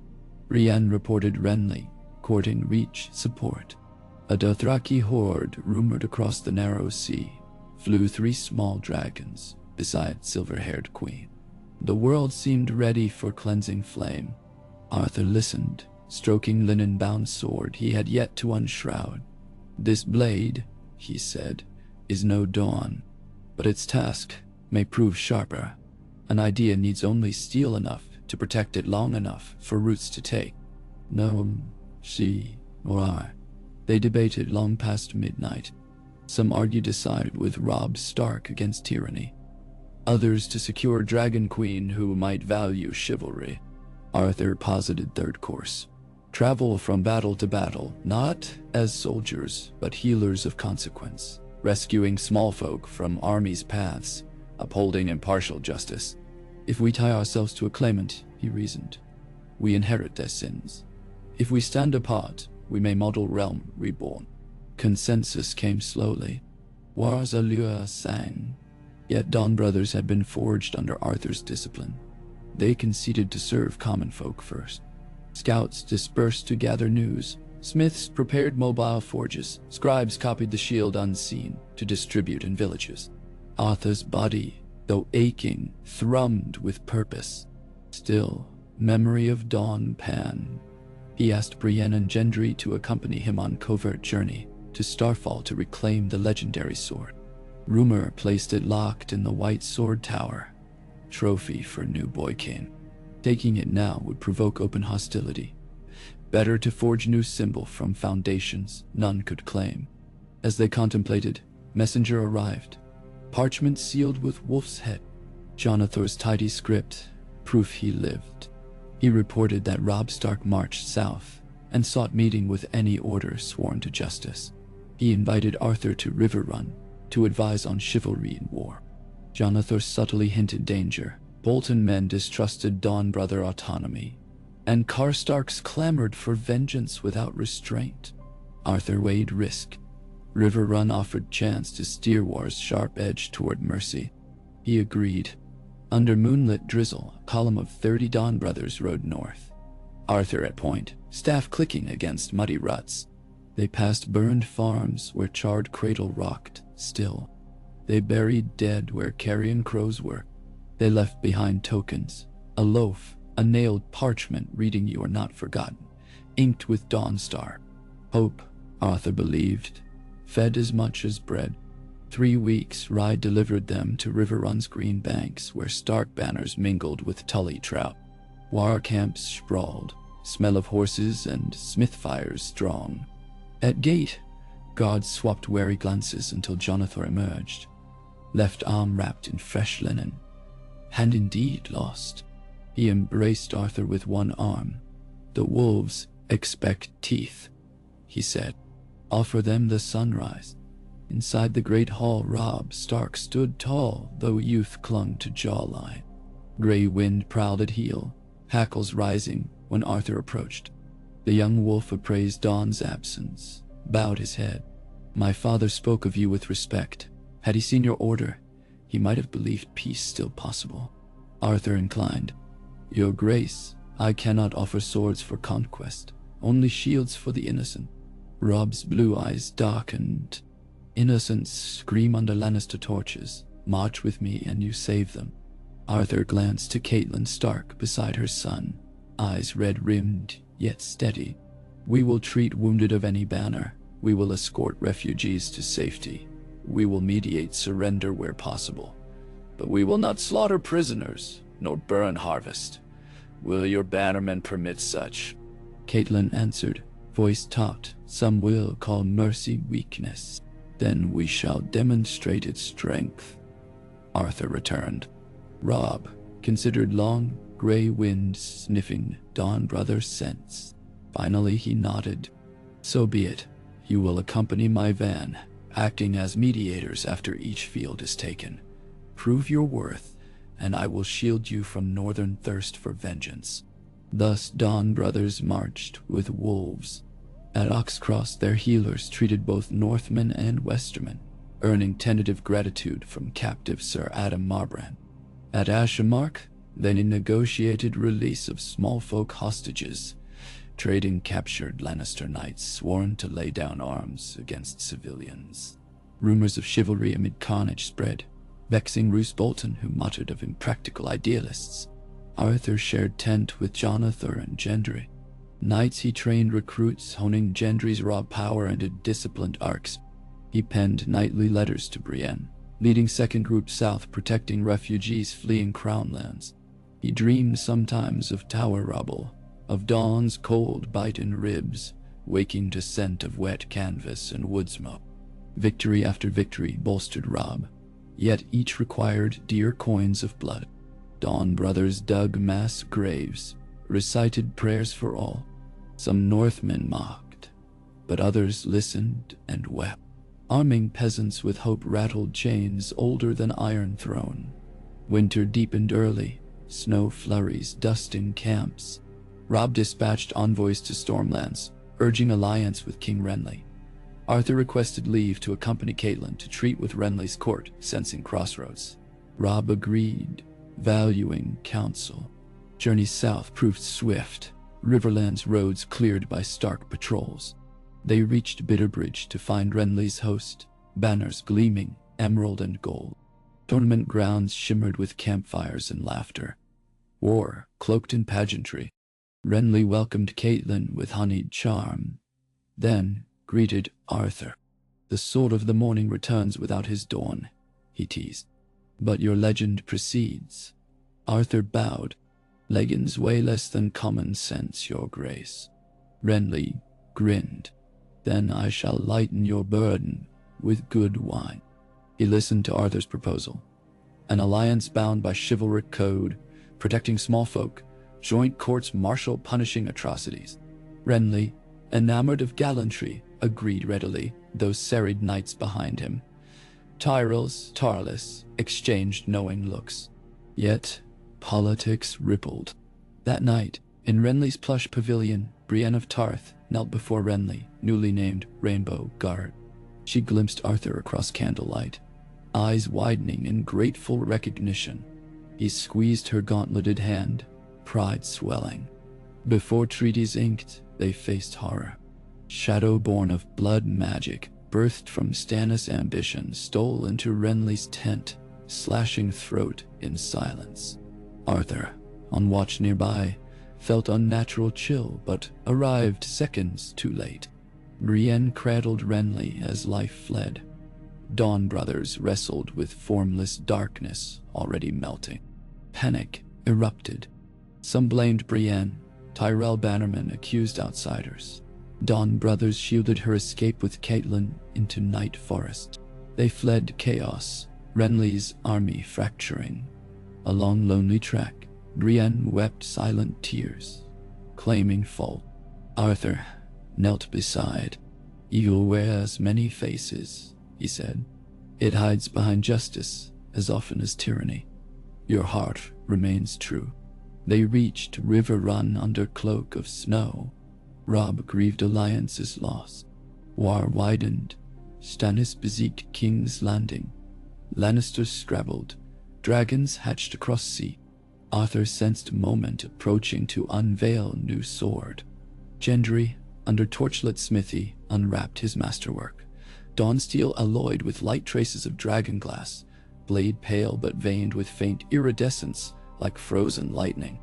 Brienne reported Renly, courting Reach support. A Dothraki horde rumored across the narrow sea. Flew 3 small dragons beside silver-haired queen. The world seemed ready for cleansing flame. Arthur listened, stroking linen-bound sword he had yet to unshroud. This blade, he said, is no dawn, but its task may prove sharper. An idea needs only steel enough to protect it long enough for roots to take. No, she or I. They debated long past midnight. Some argued to side with Robb Stark against tyranny. Others to secure Dragon Queen who might value chivalry. Arthur posited third course. Travel from battle to battle, not as soldiers, but healers of consequence. Rescuing small folk from armies' paths, upholding impartial justice. If we tie ourselves to a claimant, he reasoned, we inherit their sins. If we stand apart, we may model realm reborn. Consensus came slowly. War's allure sang. Yet Dawn brothers had been forged under Arthur's discipline. They conceded to serve common folk first. Scouts dispersed to gather news, Smiths prepared mobile forges. Scribes copied the shield unseen to distribute in villages. Arthur's body, though aching, thrummed with purpose. Still, memory of Dawn Pan. He asked Brienne and Gendry to accompany him on covert journey to Starfall to reclaim the legendary sword. Rumor placed it locked in the White Sword Tower. Trophy for new boy king. Taking it now would provoke open hostility. Better to forge new symbol from foundations none could claim. As they contemplated, messenger arrived. Parchment sealed with wolf's head. Jonathan's tidy script, proof he lived. He reported that Robb Stark marched south and sought meeting with any order sworn to justice. He invited Arthur to Riverrun to advise on chivalry in war. Jonathan subtly hinted danger. Bolton men distrusted Dawn Brother autonomy, and Karstarks clamored for vengeance without restraint. Arthur weighed risk. Riverrun offered chance to steer war's sharp edge toward mercy. He agreed. Under moonlit drizzle, a column of 30 Dawn Brothers rode north. Arthur at point, staff clicking against muddy ruts. They passed burned farms where charred cradle rocked still. They buried dead where carrion crows were. They left behind tokens, a loaf, a nailed parchment reading "You are not forgotten," inked with Dawnstar. Hope, Arthur believed, fed as much as bread. 3 weeks' ride delivered them to Riverrun's green banks where Stark banners mingled with Tully trout. War camps sprawled, smell of horses and smith fires strong. At gate, guards swapped wary glances until Jonathan emerged, left arm wrapped in fresh linen. Hand indeed lost. He embraced Arthur with one arm. "The wolves expect teeth," he said. "Offer them the sunrise." Inside the great hall, Robb Stark stood tall, though youth clung to jawline. Gray wind prowled at heel, hackles rising when Arthur approached. The young wolf appraised Dawn's absence, bowed his head. "My father spoke of you with respect. Had he seen your order, he might have believed peace still possible." Arthur inclined. "Your grace, I cannot offer swords for conquest, only shields for the innocent." Robb's blue eyes darkened. "Innocents scream under Lannister torches. March with me and you save them." Arthur glanced to Catelyn Stark beside her son, eyes red-rimmed yet steady. "We will treat wounded of any banner. We will escort refugees to safety. We will mediate surrender where possible. But we will not slaughter prisoners, nor burn harvest. Will your bannermen permit such?" Catelyn answered, voice taut. "Some will call mercy weakness. Then we shall demonstrate its strength." Arthur returned. Robb considered long, gray wind sniffing Dawn Brother scents. Finally he nodded. "So be it. You will accompany my van, acting as mediators after each field is taken. Prove your worth, and I will shield you from northern thirst for vengeance." Thus Dawn Brothers marched with wolves. At Oxcross their healers treated both Northmen and Westermen, earning tentative gratitude from captive Sir Adam Marbrand. At Ashemark they negotiated release of small folk hostages, trading captured Lannister knights sworn to lay down arms against civilians. Rumors of chivalry amid carnage spread, vexing Roose Bolton, who muttered of impractical idealists. Arthur shared tent with Jonathan and Gendry. Nights he trained recruits, honing Gendry's raw power into disciplined arcs. He penned nightly letters to Brienne, leading second group south, protecting refugees fleeing crown lands. He dreamed sometimes of tower rubble, of dawn's cold bite in ribs, waking to scent of wet canvas and wood smoke. Victory after victory bolstered Robb, yet each required dear coins of blood. Dawn Brothers dug mass graves, recited prayers for all. Some Northmen mocked, but others listened and wept. Arming peasants with hope rattled chains older than Iron Throne. Winter deepened early, snow flurries dusting camps. Robb dispatched envoys to Stormlands, urging alliance with King Renly. Arthur requested leave to accompany Catelyn to treat with Renly's court, sensing crossroads. Robb agreed, valuing counsel. Journey south proved swift. Riverland's roads cleared by Stark patrols. They reached Bitterbridge to find Renly's host, banners gleaming, emerald and gold. Tournament grounds shimmered with campfires and laughter. War, cloaked in pageantry. Renly welcomed Caitlin with honeyed charm, then greeted Arthur. "The sword of the morning returns without his dawn," he teased. "But your legend precedes." Arthur bowed. "Legends weigh less than common sense, your grace." Renly grinned. "Then I shall lighten your burden with good wine." He listened to Arthur's proposal. An alliance bound by chivalric code, protecting small folk, joint courts martial punishing atrocities. Renly, enamored of gallantry, agreed readily, those serried knights behind him. Tyrells, Tarlis, exchanged knowing looks. Yet, politics rippled. That night, in Renly's plush pavilion, Brienne of Tarth knelt before Renly, newly named Rainbow Guard. She glimpsed Arthur across candlelight, eyes widening in grateful recognition. He squeezed her gauntleted hand, pride swelling. Before treaties inked, they faced horror. Shadow born of blood magic, birthed from Stannis' ambition, stole into Renly's tent, slashing throat in silence. Arthur, on watch nearby, felt unnatural chill but arrived seconds too late. Brienne cradled Renly as life fled. Dawn brothers wrestled with formless darkness already melting. Panic erupted. Some blamed Brienne. Tyrell bannermen accused outsiders. Dawn brothers shielded her escape with Caitlin into Night Forest. They fled chaos, Renly's army fracturing. Along lonely track, Brienne wept silent tears, claiming fault. Arthur knelt beside. "Evil wears many faces," he said. "It hides behind justice as often as tyranny. Your heart remains true." They reached River Run under cloak of snow. Robb grieved alliances lost. War widened. Stannis besieged King's Landing. Lannisters scrabbled. Dragons hatched across sea. Arthur sensed moment approaching to unveil new sword. Gendry, under torchlit smithy, unwrapped his masterwork. Dawn steel alloyed with light traces of dragonglass, blade pale but veined with faint iridescence like frozen lightning.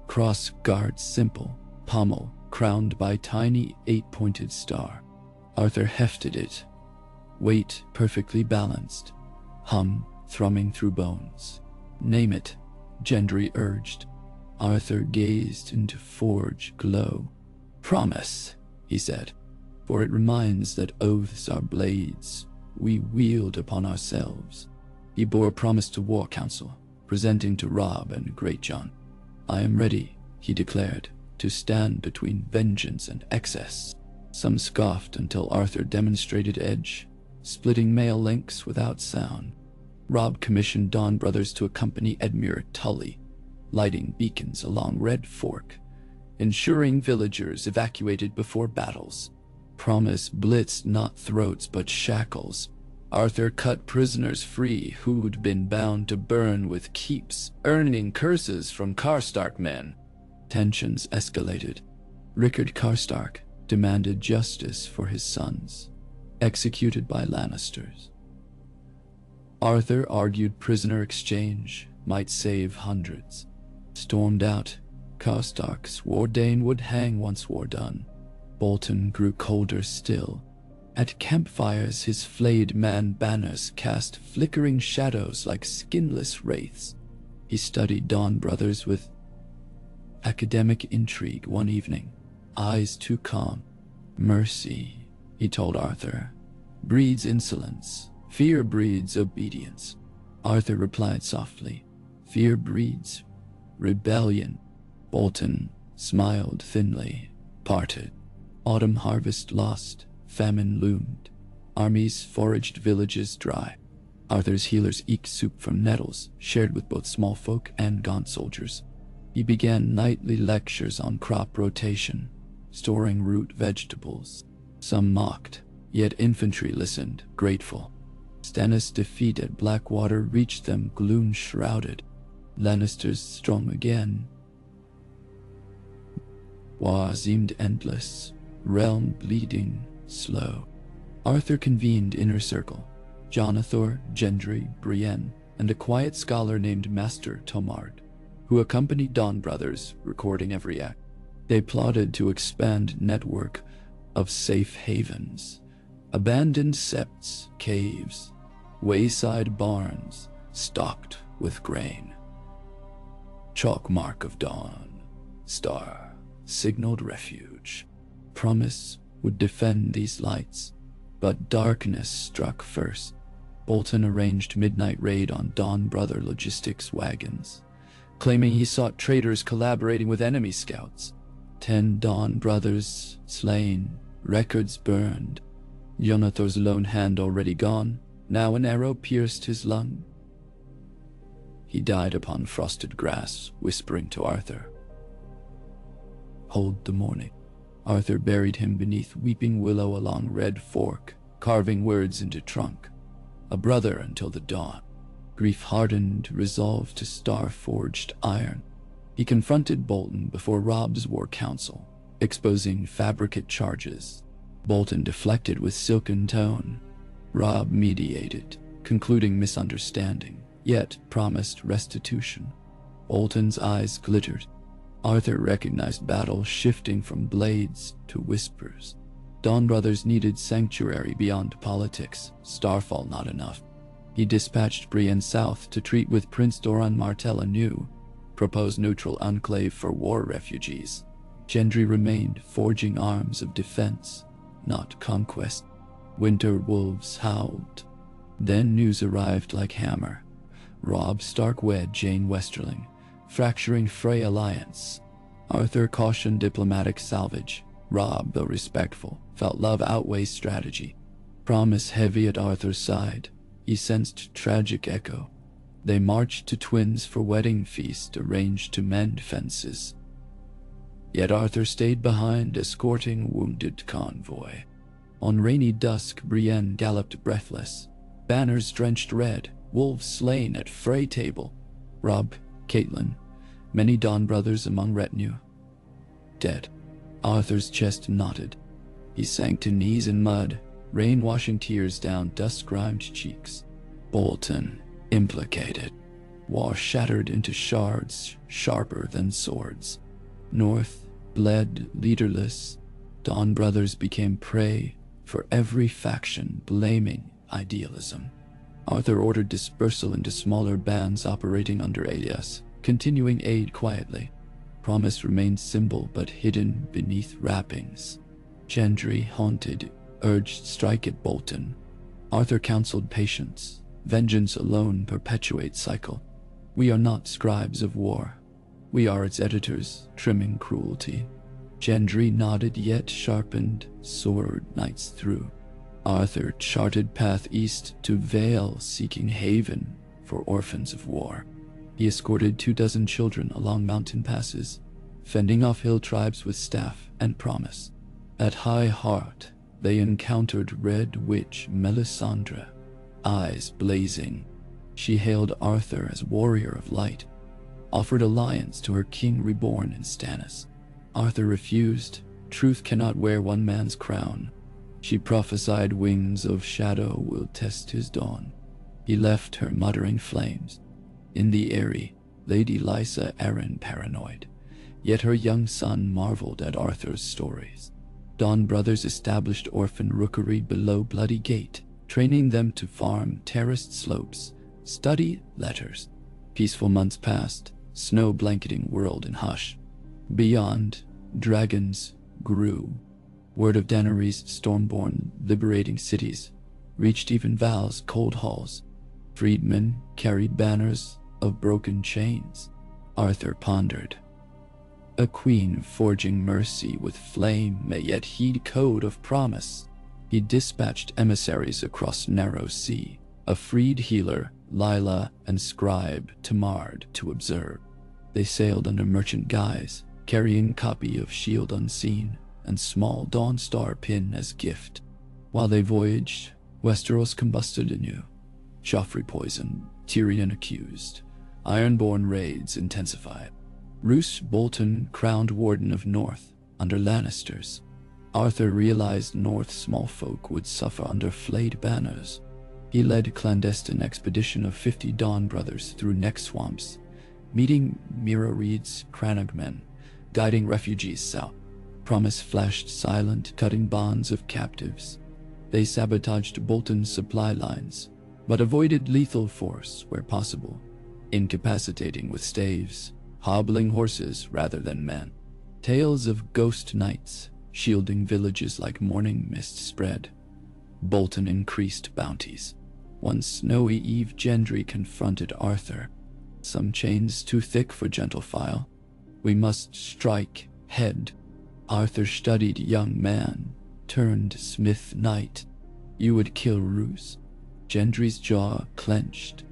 Cross guard simple, pommel crowned by tiny 8-pointed star. Arthur hefted it, weight perfectly balanced, hum thrumming through bones. "Name it," Gendry urged. Arthur gazed into forge glow. "Promise," he said, "for it reminds that oaths are blades we wield upon ourselves." He bore a promise to War Council, presenting to Robb and Greatjon. "I am ready," he declared, "to stand between vengeance and excess." Some scoffed until Arthur demonstrated edge, splitting mail links without sound. Robb commissioned Dawn brothers to accompany Edmure Tully, lighting beacons along Red Fork, ensuring villagers evacuated before battles. Promise blitzed not throats but shackles. Arthur cut prisoners free who'd been bound to burn with keeps, earning curses from Karstark men. Tensions escalated. Rickard Karstark demanded justice for his sons, executed by Lannisters. Arthur argued prisoner exchange might save hundreds. Stormed out, Karstark swore DAYNE would hang once war done. Bolton grew colder still. At campfires his flayed man banners cast flickering shadows like skinless wraiths. He studied Dawn brothers with academic intrigue one evening, eyes too calm. "Mercy," he told Arthur, "breeds insolence. Fear breeds obedience." Arthur replied softly, "Fear breeds rebellion." Bolton smiled thinly, parted. Autumn harvest lost, famine loomed. Armies foraged villages dry. Arthur's healers eked soup from nettles, shared with both small folk and gaunt soldiers. He began nightly lectures on crop rotation, storing root vegetables. Some mocked, yet infantry listened, grateful. Stannis' defeat at Blackwater reached them gloom-shrouded. Lannisters strong again. War seemed endless, realm bleeding slow. Arthur convened inner circle: Jonathor, Gendry, Brienne, and a quiet scholar named Master Tomard, who accompanied Dawn Brothers, recording every act. They plotted to expand network of safe havens, abandoned septs, caves, wayside barns stocked with grain. Chalk mark of dawn, star, signaled refuge. Promise would defend these lights, but darkness struck first. Bolton arranged midnight raid on Dawn Brother logistics wagons, claiming he sought traitors collaborating with enemy scouts. 10 Dawn Brothers slain, records burned. Jonathor's lone hand already gone, now an arrow pierced his lung. He died upon frosted grass, whispering to Arthur, "Hold the morning." Arthur buried him beneath weeping willow along Red Fork, carving words into trunk. A brother until the dawn. Grief hardened resolve to star-forged iron. He confronted Bolton before Robb's war council, exposing fabricate charges. Bolton deflected with silken tone. Robb mediated, concluding misunderstanding, yet promised restitution. Bolton's eyes glittered. Arthur recognized battle shifting from blades to whispers. Dawn Brothers needed sanctuary beyond politics, Starfall not enough. He dispatched Brienne south to treat with Prince Doran Martell anew, proposed neutral enclave for war refugees. Gendry remained, forging arms of defense, not conquest. Winter wolves howled. Then news arrived like hammer. Robb Stark wed Jane Westerling, fracturing Frey alliance. Arthur cautioned diplomatic salvage. Robb, though respectful, felt love outweighs strategy. Promise heavy at Arthur's side. He sensed tragic echo. They marched to Twins for wedding feast arranged to mend fences. Yet Arthur stayed behind, escorting wounded convoy. On rainy dusk, Brienne galloped breathless. Banners drenched red, wolves slain at fray table. Robb, Caitlin, many Dawn Brothers among retinue. Dead. Arthur's chest knotted. He sank to knees in mud, rain washing tears down dust-grimed cheeks. Bolton, implicated. War shattered into shards, sharper than swords. North bled leaderless. Dawn Brothers became prey for every faction blaming idealism. Arthur ordered dispersal into smaller bands operating under alias, continuing aid quietly. Promise remained simple but hidden beneath wrappings. Gendry, haunted, urged strike at Bolton. Arthur counseled patience. Vengeance alone perpetuates cycle. We are not scribes of war. We are its editors, trimming cruelty. Gendry nodded yet sharpened, sword knights through. Arthur charted path east to Vale, seeking haven for orphans of war. He escorted 24 children along mountain passes, fending off hill tribes with staff and promise. At High Heart, they encountered Red Witch Melisandre, eyes blazing. She hailed Arthur as warrior of light, offered alliance to her king reborn in Stannis. Arthur refused. Truth cannot wear one man's crown. She prophesied wings of shadow will test his dawn. He left her muttering flames. In the Eyrie, Lady Lysa Arryn paranoid, yet her young son marveled at Arthur's stories. Dawn Brothers established orphan rookery below Bloody Gate, training them to farm terraced slopes, study letters. Peaceful months passed, snow blanketing world in hush. Beyond, dragons grew. Word of Daenerys' stormborn liberating cities reached even Val's cold halls. Freedmen carried banners of broken chains. Arthur pondered. A queen forging mercy with flame may yet heed code of promise. He dispatched emissaries across narrow sea, a freed healer, Lila, and scribe, Tomard, to observe. They sailed under merchant guise, carrying copy of Shield Unseen and small Dawn Star pin as gift. While they voyaged, Westeros combusted anew. Joffrey poisoned, Tyrion accused. Ironborn raids intensified. Roose Bolton, crowned Warden of North, under Lannisters. Arthur realized North Smallfolk would suffer under flayed banners. He led a clandestine expedition of 50 Dawn brothers through neck swamps, meeting Mira Reed's Cranagmen, guiding refugees south. Promise flashed silent, cutting bonds of captives. They sabotaged Bolton's supply lines, but avoided lethal force where possible, incapacitating with staves, hobbling horses rather than men. Tales of ghost knights shielding villages like morning mist spread. Bolton increased bounties. One snowy eve, Gendry confronted Arthur. "Some chains too thick for gentle file. We must strike head." Arthur studied young man, turned smith knight. "You would kill Roose?" Gendry's jaw clenched.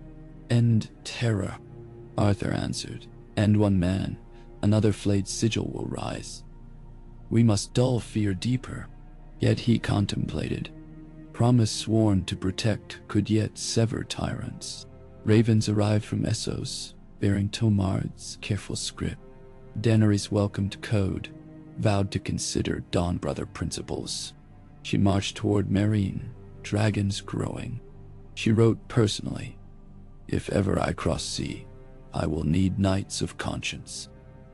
"End terror," Arthur answered. "And one man, another flayed sigil will rise. We must dull fear deeper." Yet he contemplated. Promise sworn to protect could yet sever tyrants. Ravens arrived from Essos, bearing Tomard's careful script. Daenerys welcomed code, vowed to consider Dawn Brother principles. She marched toward Meereen, dragons growing. She wrote personally, "If ever I cross sea, I will need knights of conscience."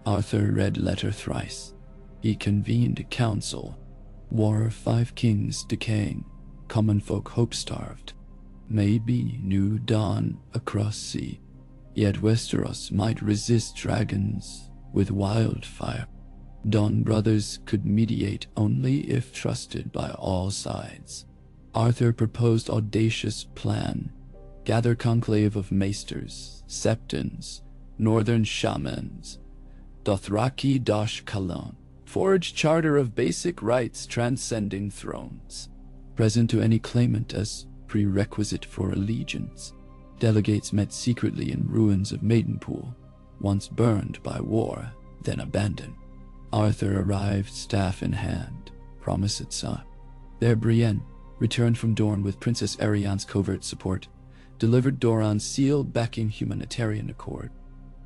Arthur read letter thrice. He convened a council. War of 5 kings decaying, common folk hope-starved. Maybe new dawn across sea. Yet Westeros might resist dragons with wildfire. Dawn brothers could mediate only if trusted by all sides. Arthur proposed audacious plan. Gather conclave of maesters, septons, northern shamans, Dothraki Dosh Kalon. Forge charter of basic rights transcending thrones. Present to any claimant as prerequisite for allegiance. Delegates met secretly in ruins of Maidenpool, once burned by war, then abandoned. Arthur arrived staff in hand, promise at side. There Brienne returned from Dorne with Princess Arianne's covert support, delivered Doran's seal backing humanitarian accord.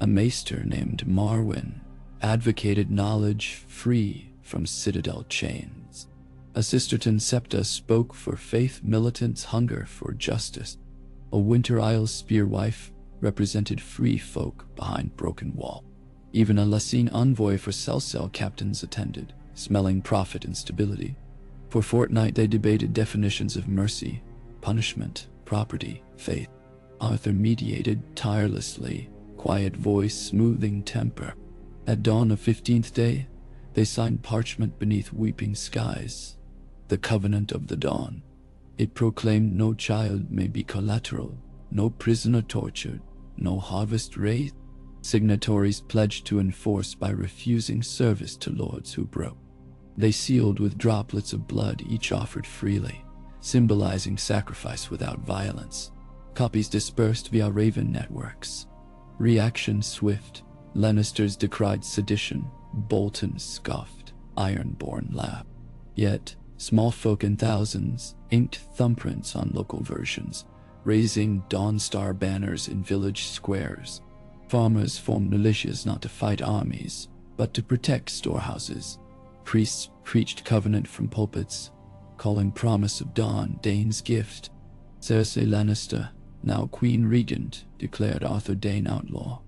A maester named Marwyn advocated knowledge free from citadel chains. A Sisterton Septa spoke for faith militants' hunger for justice. A Winter Isle spearwife represented free folk behind broken wall. Even a Lassine envoy for Cell captains attended, smelling profit and stability. For fortnight they debated definitions of mercy, punishment, property, faith. Arthur mediated tirelessly, quiet voice smoothing temper. At dawn of 15th day, they signed parchment beneath weeping skies, the Covenant of the Dawn. It proclaimed no child may be collateral, no prisoner tortured, no harvest raised. Signatories pledged to enforce by refusing service to lords who broke. They sealed with droplets of blood each offered freely, symbolizing sacrifice without violence. Copies dispersed via Raven networks. Reaction swift. Lannisters decried sedition. Bolton scoffed. Ironborn laughed. Yet, small folk in thousands inked thumbprints on local versions, raising Dawnstar banners in village squares. Farmers formed militias not to fight armies, but to protect storehouses. Priests preached covenant from pulpits, calling promise of dawn Dayne's gift. Cersei Lannister, now Queen Regent, declared Arthur Dayne outlaw.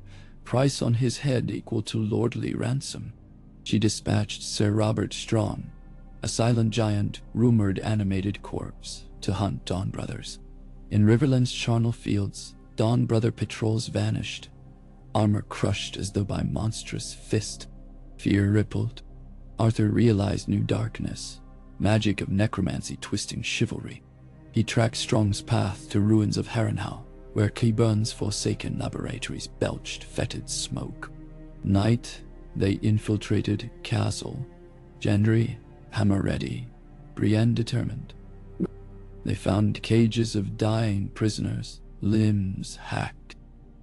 Price on his head equal to lordly ransom. She dispatched Sir Robert Strong, a silent giant, rumored animated corpse, to hunt Dawn brothers. In Riverland's charnel fields, Dawn brother patrols vanished, armor crushed as though by monstrous fist. Fear rippled. Arthur realized new darkness, magic of necromancy twisting chivalry. He tracked Strong's path to ruins of Harrenhal, where Qyburn's forsaken laboratories belched fetid smoke. Night, they infiltrated castle. Gendry, hammer ready, Brienne determined. They found cages of dying prisoners, limbs hacked.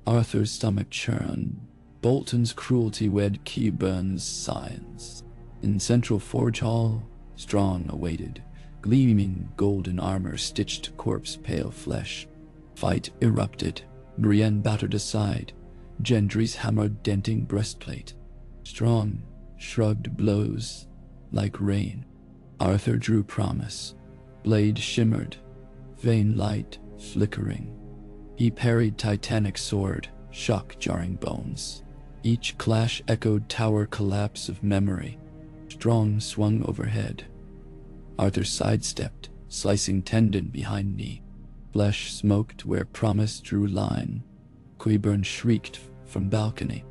Arthur's stomach churned. Bolton's cruelty wed Qyburn's signs. In central forge hall, Strong awaited, gleaming golden armor stitched to corpse-pale flesh. Fight erupted. Brienne battered aside, Gendry's hammer denting breastplate. Strong shrugged blows, like rain. Arthur drew promise. Blade shimmered, vein light flickering. He parried titanic sword, shock-jarring bones. Each clash echoed tower collapse of memory. Strong swung overhead. Arthur sidestepped, slicing tendon behind knee. Flesh smoked where promise drew line. Quiburn shrieked from balcony.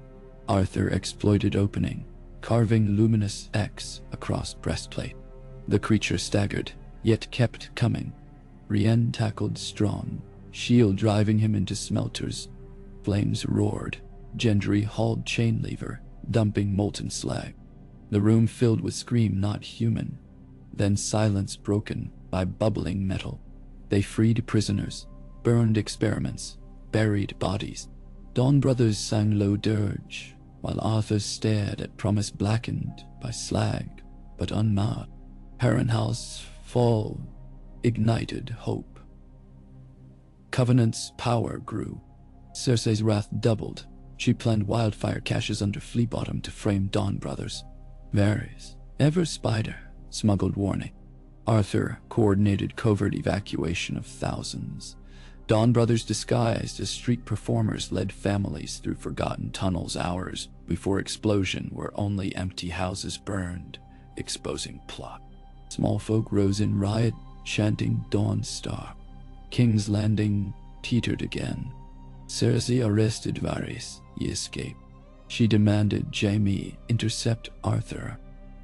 Arthur exploited opening, carving luminous X across breastplate. The creature staggered, yet kept coming. Rien tackled strong, shield driving him into smelters. Flames roared. Gendry hauled chain lever, dumping molten slag. The room filled with scream not human. Then silence broken by bubbling metal. They freed prisoners, burned experiments, buried bodies. Dawn Brothers sang low dirge, while Arthur stared at promise blackened by slag, but unmarred. Harrenhal's fall ignited hope. Covenant's power grew. Cersei's wrath doubled. She planned wildfire caches under Flea Bottom to frame Dawn Brothers. Varys, ever Spider, smuggled warning. Arthur coordinated covert evacuation of thousands. Dawn Brothers disguised as street performers led families through forgotten tunnels hours before explosion where only empty houses burned, exposing plot. Small folk rose in riot, chanting Dawn Star. King's Landing teetered again. Cersei arrested Varys. He escaped. She demanded Jaime intercept Arthur.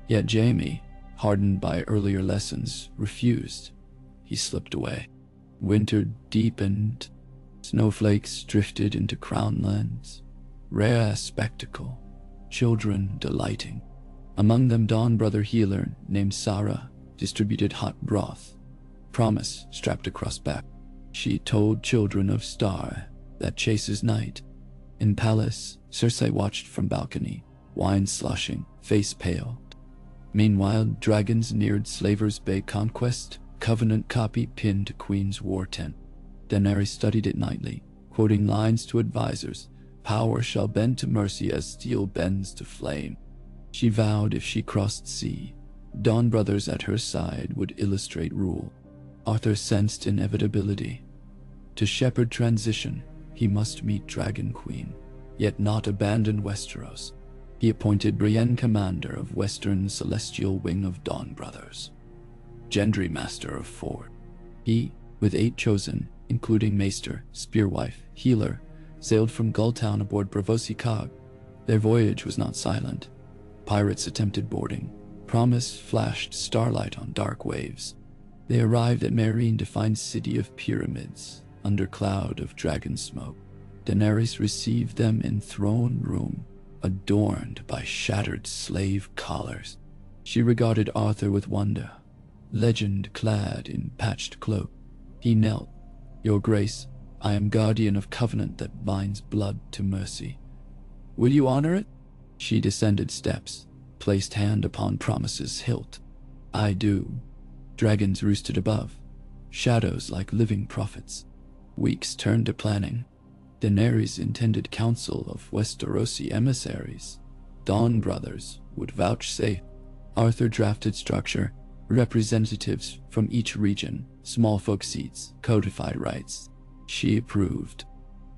Yet Jaime, hardened by earlier lessons, refused. He slipped away. Winter deepened. Snowflakes drifted into Crownlands. Rare spectacle. Children delighting. Among them Dawn Brother healer named Sarah distributed hot broth. Promise strapped across back. She told children of Star that chases night. In palace, Cersei watched from balcony, wine slushing, face pale. Meanwhile, dragons neared Slaver's Bay conquest, Covenant copy pinned to Queen's war tent. Daenerys studied it nightly, quoting lines to advisors, "Power shall bend to mercy as steel bends to flame." She vowed if she crossed sea, Dawn Brothers at her side would illustrate rule. Arthur sensed inevitability. To shepherd transition, he must meet Dragon Queen, yet not abandon Westeros. He appointed Brienne commander of Western Celestial Wing of Dawn Brothers, Gendry master of Ford. He, with 8 chosen, including Maester, Spearwife, Healer, sailed from Gulltown aboard Braavosi Cog. Their voyage was not silent. Pirates attempted boarding. Promise flashed starlight on dark waves. They arrived at Meereen to find city of pyramids, under cloud of dragon smoke. Daenerys received them in throne room, adorned by shattered slave collars. She regarded Arthur with wonder, legend clad in patched cloak. He knelt. "Your Grace, I am guardian of covenant that binds blood to mercy. Will you honor it?" She descended steps, placed hand upon Promise's hilt. "I do." Dragons roosted above, shadows like living prophets. Weeks turned to planning. Daenerys intended council of Westerosi emissaries. Dawn Brothers would vouchsafe. Arthur drafted structure, representatives from each region, small folk seats, codified rights. She approved.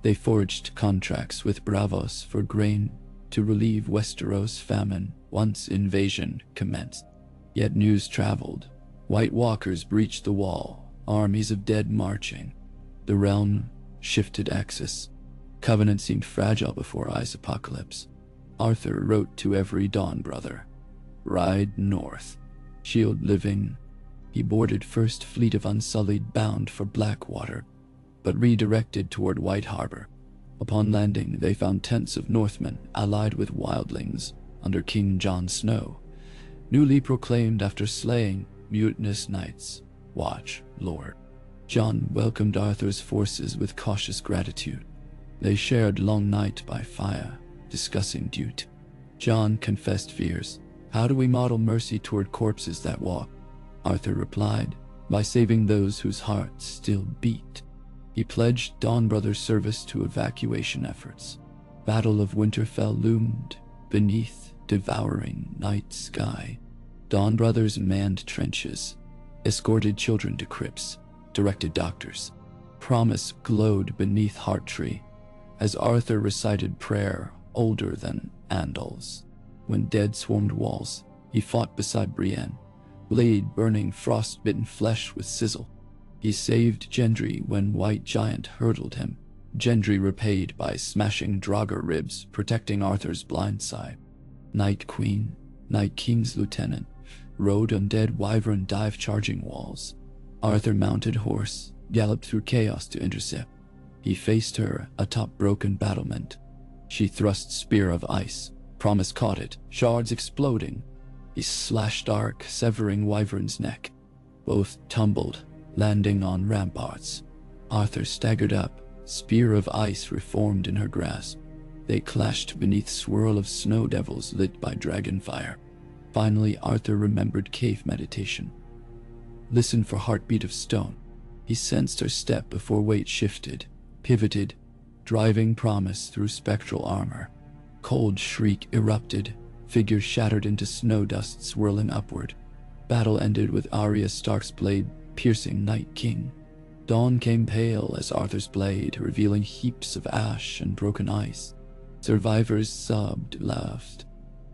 They forged contracts with Braavos for grain to relieve Westeros famine once invasion commenced. Yet news traveled. White Walkers breached the wall, armies of dead marching. The realm shifted axis. Covenant seemed fragile before Ice Apocalypse. Arthur wrote to every Dawn Brother, "Ride north. Shield living." He boarded First Fleet of Unsullied bound for Blackwater, but redirected toward White Harbor. Upon landing, they found tents of Northmen allied with wildlings under King Jon Snow, newly proclaimed after slaying mutinous knights. "Watch, Lord." Jon welcomed Arthur's forces with cautious gratitude. They shared long night by fire, discussing duty. Jon confessed fears. "How do we model mercy toward corpses that walk?" Arthur replied, "By saving those whose hearts still beat." He pledged Dawn Brothers service to evacuation efforts. Battle of Winterfell loomed beneath devouring night sky. Dawn brothers manned trenches, escorted children to crypts, directed doctors. Promise glowed beneath Hearttree as Arthur recited prayer older than Andal's. When dead swarmed walls, he fought beside Brienne, blade burning frost-bitten flesh with sizzle. He saved Gendry when White Giant hurdled him, Gendry repaid by smashing Draugr ribs, protecting Arthur's blind side. Night Queen, Night King's lieutenant, rode undead wyvern dive charging walls. Arthur mounted horse, galloped through chaos to intercept. He faced her atop broken battlement. She thrust spear of ice. Promise caught it, shards exploding. He slashed arc, severing wyvern's neck. Both tumbled, landing on ramparts. Arthur staggered up, spear of ice reformed in her grasp. They clashed beneath swirl of snow devils lit by dragon fire. Finally, Arthur remembered cave meditation. Listened for heartbeat of stone. He sensed her step before weight shifted, pivoted, driving Promise through spectral armor. Cold shriek erupted, figure shattered into snow dust swirling upward. Battle ended with Arya Stark's blade piercing Night King. Dawn came pale as Arthur's blade, revealing heaps of ash and broken ice. Survivors sobbed, laughed.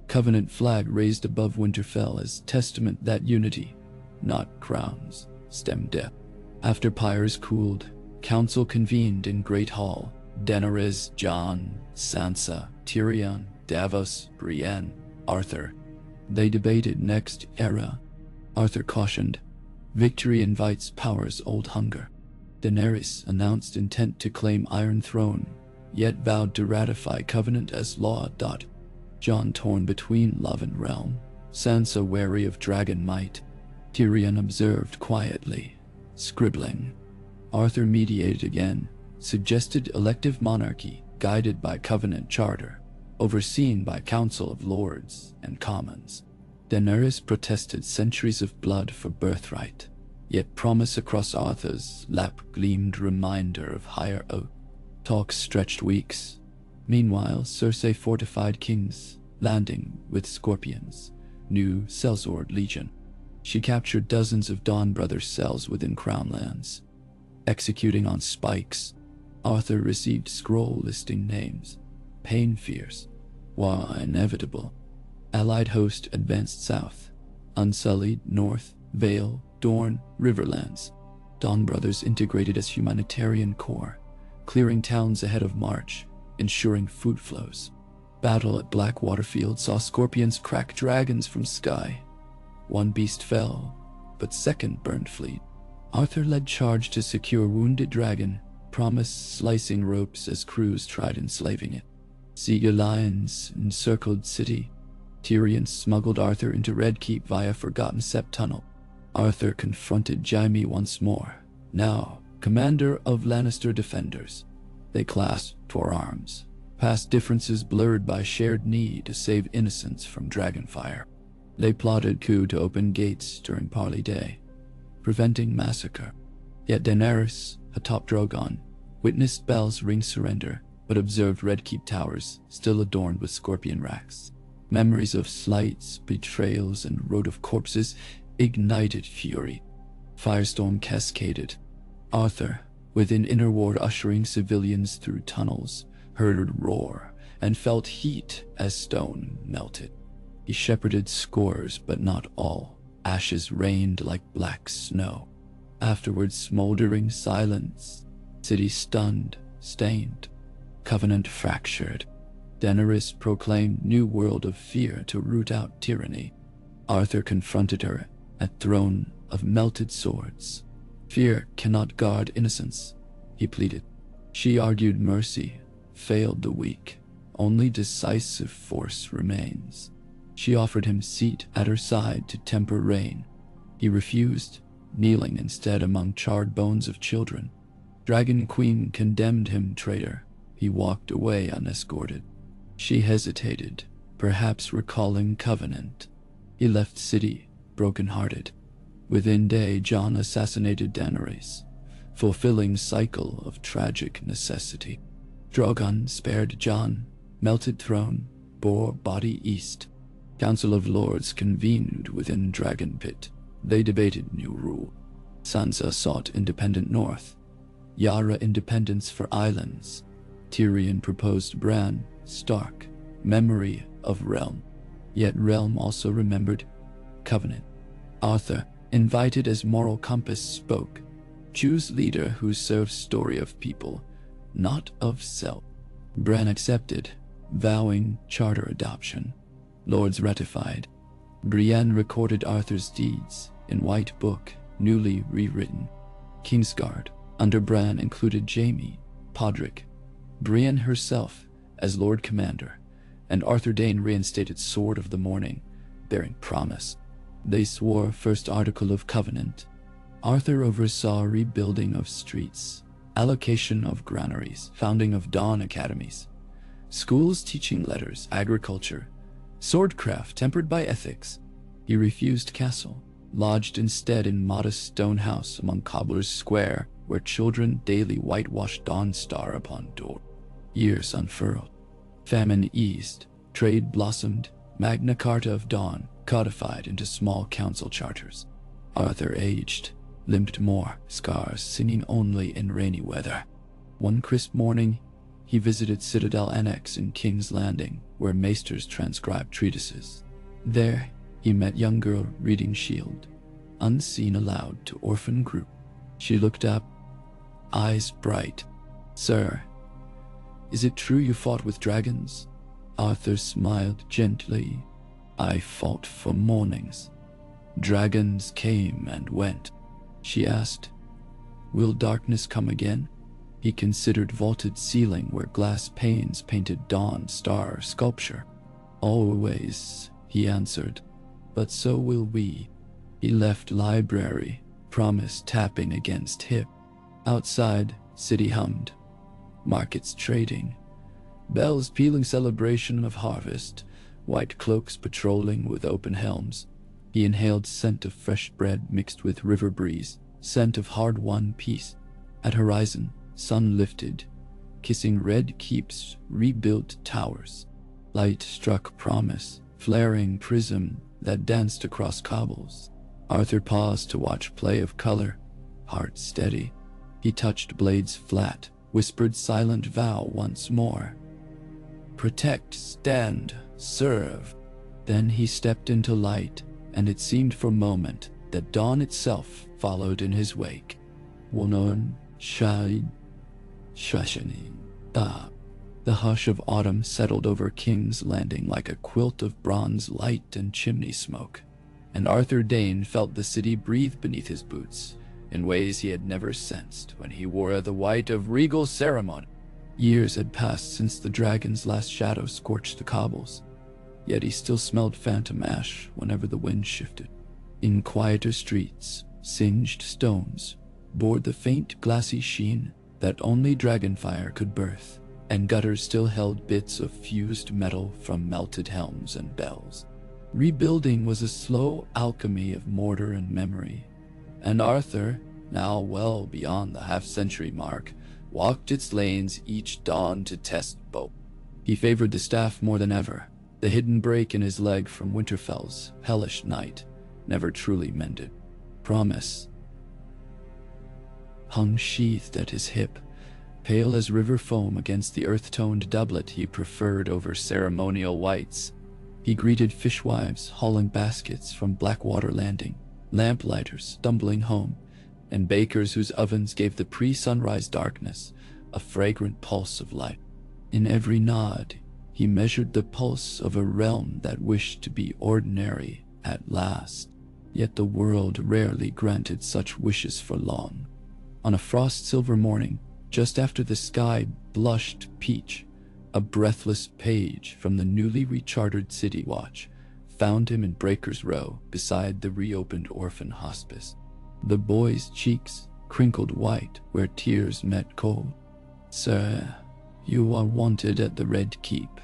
Covenant flag raised above Winterfell as testament that unity, not crowns, stemmed death. After pyres cooled, council convened in Great Hall. Daenerys, Jon, Sansa, Tyrion, Davos, Brienne, Arthur. They debated next era. Arthur cautioned, victory invites power's old hunger. Daenerys announced intent to claim Iron Throne, yet vowed to ratify Covenant as law. Jon torn between love and realm, Sansa wary of dragon might. Tyrion observed quietly, scribbling. Arthur mediated again, suggested elective monarchy guided by Covenant charter, overseen by Council of Lords and Commons. Daenerys protested centuries of blood for birthright, yet promise across Arthur's lap gleamed reminder of higher oath. Talks stretched weeks. Meanwhile, Cersei fortified King's Landing with Scorpions, new Sellsword Legion. She captured dozens of Dawn Brothers cells within Crown lands. Executing on spikes, Arthur received scroll listing names. Pain fierce, war inevitable. Allied host advanced south. Unsullied north, Vale, Dorne, Riverlands. Dawn Brothers integrated as humanitarian corps, clearing towns ahead of March, ensuring food flows. Battle at Blackwaterfield saw Scorpions crack dragons from sky. One beast fell, but second burned fleet. Arthur led charge to secure wounded dragon, Promise slicing ropes as crews tried enslaving it. Sea lions encircled city. Tyrion smuggled Arthur into Red Keep via Forgotten Sept Tunnel. Arthur confronted Jaime once more, now commander of Lannister defenders. They clasped for arms, past differences blurred by shared need to save innocents from dragonfire. They plotted coup to open gates during Parley Day, preventing massacre. Yet Daenerys, atop Drogon, witnessed bells ring surrender, but observed Red Keep towers still adorned with scorpion racks. Memories of slights, betrayals, and road of corpses ignited fury. Firestorm cascaded. Arthur, within inner ward ushering civilians through tunnels, heard roar and felt heat as stone melted. He shepherded scores, but not all. Ashes rained like black snow. Afterwards, smoldering silence. City stunned, stained. Covenant fractured. Daenerys proclaimed new world of fear to root out tyranny. Arthur confronted her at throne of melted swords. Fear cannot guard innocence, he pleaded. She argued mercy failed the weak. Only decisive force remains. She offered him seat at her side to temper rain. He refused, kneeling instead among charred bones of children. Dragon Queen condemned him traitor. He walked away unescorted. She hesitated, perhaps recalling Covenant. He left city, broken-hearted. Within day, Jon assassinated Daenerys, fulfilling cycle of tragic necessity. Drogon spared Jon, melted throne, bore body east. Council of Lords convened within Dragon Pit. They debated new rule. Sansa sought independent North, Yara independence for islands. Tyrion proposed Bran, Stark, memory of Realm. Yet Realm also remembered Covenant. Arthur, invited as moral compass, spoke. Choose leader who serves story of people, not of self. Bran accepted, vowing charter adoption. Lords ratified. Brienne recorded Arthur's deeds in White Book, newly rewritten. Kingsguard under Bran included Jaime, Podrick, Brienne herself as Lord Commander, and Arthur Dayne reinstated Sword of the Morning, bearing promise. They swore first article of Covenant. Arthur oversaw rebuilding of streets, allocation of granaries, founding of Dawn academies, schools teaching letters, agriculture, swordcraft tempered by ethics. He refused castle, lodged instead in modest stone house among Cobbler's Square, where children daily whitewashed Dawn Star upon door. Years unfurled. Famine eased, trade blossomed, Magna Carta of Dawn codified into small council charters. Arthur aged, limped more, scars singing only in rainy weather. One crisp morning, he visited Citadel Annex in King's Landing, where maesters transcribed treatises. There, he met young girl reading Shield, unseen aloud to orphan group. She looked up, eyes bright. "Sir, is it true you fought with dragons?" Arthur smiled gently. "I fought for mornings. Dragons came and went." She asked, "Will darkness come again?" He considered vaulted ceiling where glass panes painted Dawn Star sculpture. "Always," he answered, "but so will we." He left library, promise tapping against hip. Outside, city hummed. Markets trading. Bells pealing celebration of harvest. White cloaks patrolling with open helms. He inhaled scent of fresh bread mixed with river breeze, scent of hard-won peace. At horizon, sun lifted, kissing red keeps, rebuilt towers. Light struck promise, flaring prism that danced across cobbles. Arthur paused to watch play of color, heart steady. He touched blades flat, whispered silent vow once more. "Protect, stand, serve." Then he stepped into light, and it seemed for a moment that dawn itself followed in his wake. Wonon, shine, shashani, ah. The hush of autumn settled over King's Landing like a quilt of bronze light and chimney smoke, and Arthur Dayne felt the city breathe beneath his boots in ways he had never sensed when he wore the white of regal ceremony. Years had passed since the dragon's last shadow scorched the cobbles, yet he still smelled phantom ash whenever the wind shifted. In quieter streets, singed stones bore the faint glassy sheen that only dragonfire could birth, and gutters still held bits of fused metal from melted helms and bells. Rebuilding was a slow alchemy of mortar and memory, and Arthur, now well beyond the half-century mark, walked its lanes each dawn to test both. He favored the staff more than ever. The hidden break in his leg from Winterfell's hellish night never truly mended. Promise hung sheathed at his hip, pale as river foam against the earth-toned doublet he preferred over ceremonial whites. He greeted fishwives hauling baskets from Blackwater Landing, lamplighters stumbling home, and bakers whose ovens gave the pre-sunrise darkness a fragrant pulse of light. In every nod, he measured the pulse of a realm that wished to be ordinary at last. Yet the world rarely granted such wishes for long. On a frost-silver morning, just after the sky blushed peach, a breathless page from the newly rechartered City Watch found him in Breaker's Row beside the reopened orphan hospice. The boy's cheeks crinkled white where tears met cold. "Sir, you are wanted at the Red Keep.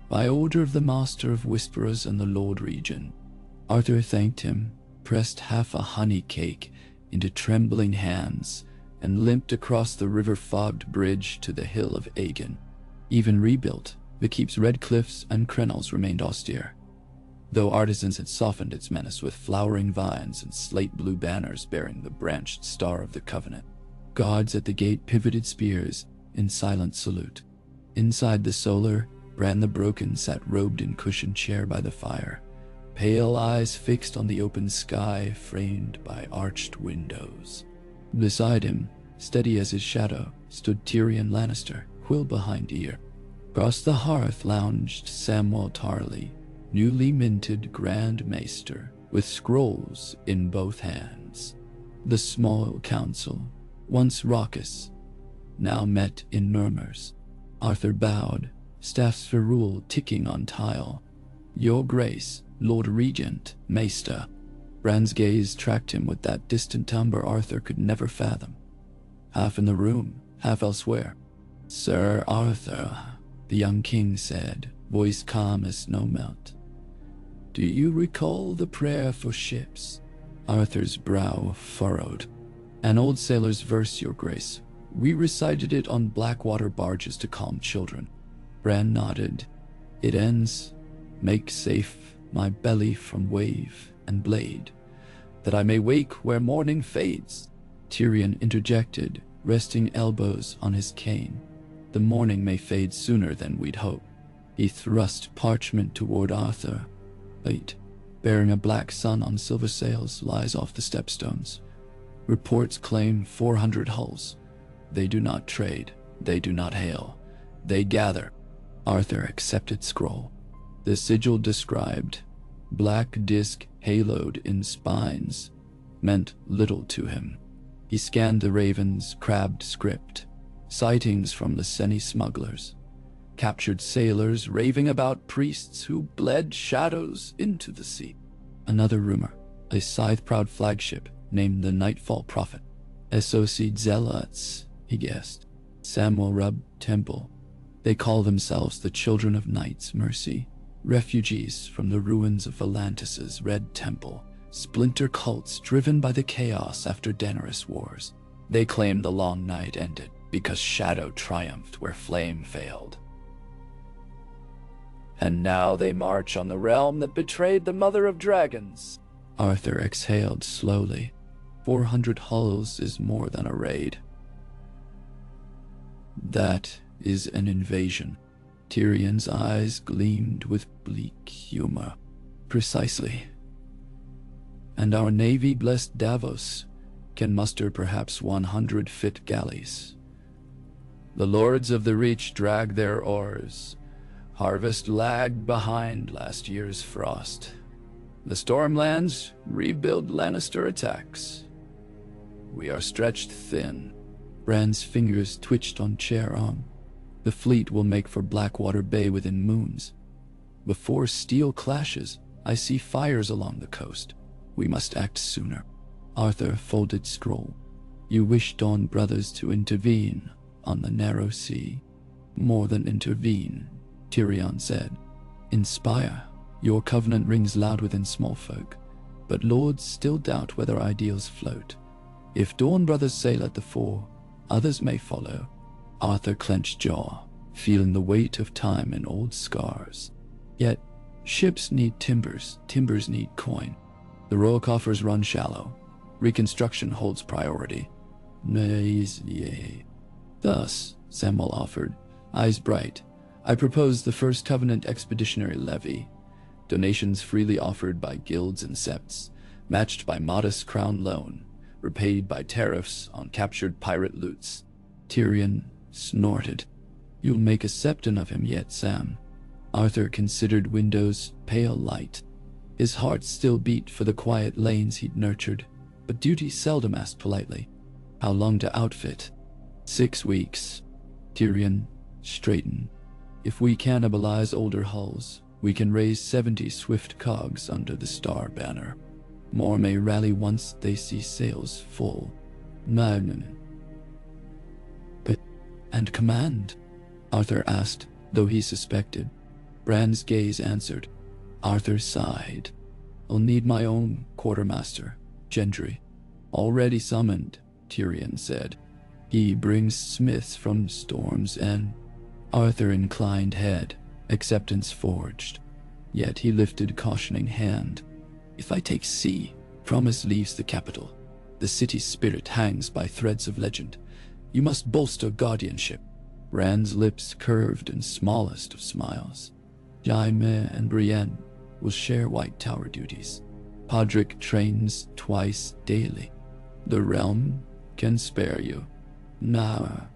By order of the Master of Whisperers and the Lord Regent." Arthur thanked him, pressed half a honey cake into trembling hands, and limped across the river-fogged bridge to the Hill of Aegon. Even rebuilt, the keep's red cliffs and crenels remained austere, though artisans had softened its menace with flowering vines and slate-blue banners bearing the branched star of the Covenant. Guards at the gate pivoted spears in silent salute. Inside the solar, Bran the Broken sat robed in cushioned chair by the fire, pale eyes fixed on the open sky framed by arched windows. Beside him, steady as his shadow, stood Tyrion Lannister, quill behind ear. Across the hearth lounged Samwell Tarly, newly minted Grand Maester, with scrolls in both hands. The small council, once raucous, now met in murmurs. Arthur bowed, staff's ferrule ticking on tile. "Your Grace, Lord Regent, Maester." Bran's gaze tracked him with that distant timbre Arthur could never fathom. Half in the room, half elsewhere. "Sir Arthur," the young king said, voice calm as snow melt. "Do you recall the prayer for ships?" Arthur's brow furrowed. "An old sailor's verse, Your Grace. We recited it on Blackwater barges to calm children." Bran nodded. "It ends, 'Make safe my belly from wave and blade, that I may wake where morning fades.'" Tyrion interjected, resting elbows on his cane. "The morning may fade sooner than we'd hope." He thrust parchment toward Arthur. "Late, bearing a black sun on silver sails, lies off the stepstones. Reports claim 400 hulls. They do not trade, they do not hail, they gather." Arthur accepted scroll. The sigil described, black disc haloed in spines, meant little to him. He scanned the Raven's crabbed script, sightings from the Seni smugglers, captured sailors raving about priests who bled shadows into the sea. Another rumor, a scythe-proud flagship named the Nightfall Prophet. Associate zealots, he guessed. Samwell Rub Temple. They call themselves the Children of Night's Mercy, refugees from the ruins of Volantis's Red Temple, splinter cults driven by the chaos after Daenerys Wars. They claim the long night ended because shadow triumphed where flame failed. And now they march on the realm that betrayed the Mother of Dragons. Arthur exhaled slowly. 400 hulls is more than a raid. That is an invasion. Tyrion's eyes gleamed with bleak humor. Precisely. And our navy-blessed Davos can muster perhaps 100 fit galleys. The lords of the Reach drag their oars. Harvest lagged behind last year's frost. The Stormlands rebuild Lannister attacks. We are stretched thin. Bran's fingers twitched on chair arm. The fleet will make for Blackwater Bay within moons. Before steel clashes, I see fires along the coast. We must act sooner. Arthur folded scroll. You wish Dawn brothers to intervene on the narrow sea. More than intervene, Tyrion said. Inspire. Your covenant rings loud within small folk, but lords still doubt whether ideals float. If Dawn brothers sail at the fore, others may follow. Arthur clenched jaw, feeling the weight of time and old scars. Yet, ships need timbers, timbers need coin. The royal coffers run shallow. Reconstruction holds priority. Thus, Samwell offered, eyes bright, I propose the first Covenant expeditionary levy. Donations freely offered by guilds and septs, matched by modest crown loan, repaid by tariffs on captured pirate loots. Tyrion snorted. You'll make a septon of him yet, Sam. Arthur considered Window's pale light. His heart still beat for the quiet lanes he'd nurtured, but duty seldom asked politely. How long to outfit? 6 weeks. Tyrion straightened. If we cannibalize older hulls, we can raise 70 swift cogs under the Star banner. More may rally once they see sails full. But, and command? Arthur asked, though he suspected. Bran's gaze answered. Arthur sighed. I'll need my own quartermaster, Gendry. Already summoned, Tyrion said. He brings smiths from Storm's End. Arthur inclined head, acceptance forged. Yet he lifted cautioning hand. If I take sea, promise leaves the capital. The city's spirit hangs by threads of legend. You must bolster guardianship. Rand's lips curved in smallest of smiles. Jaime and Brienne will share White Tower duties. Podrick trains twice daily. The realm can spare you. Now,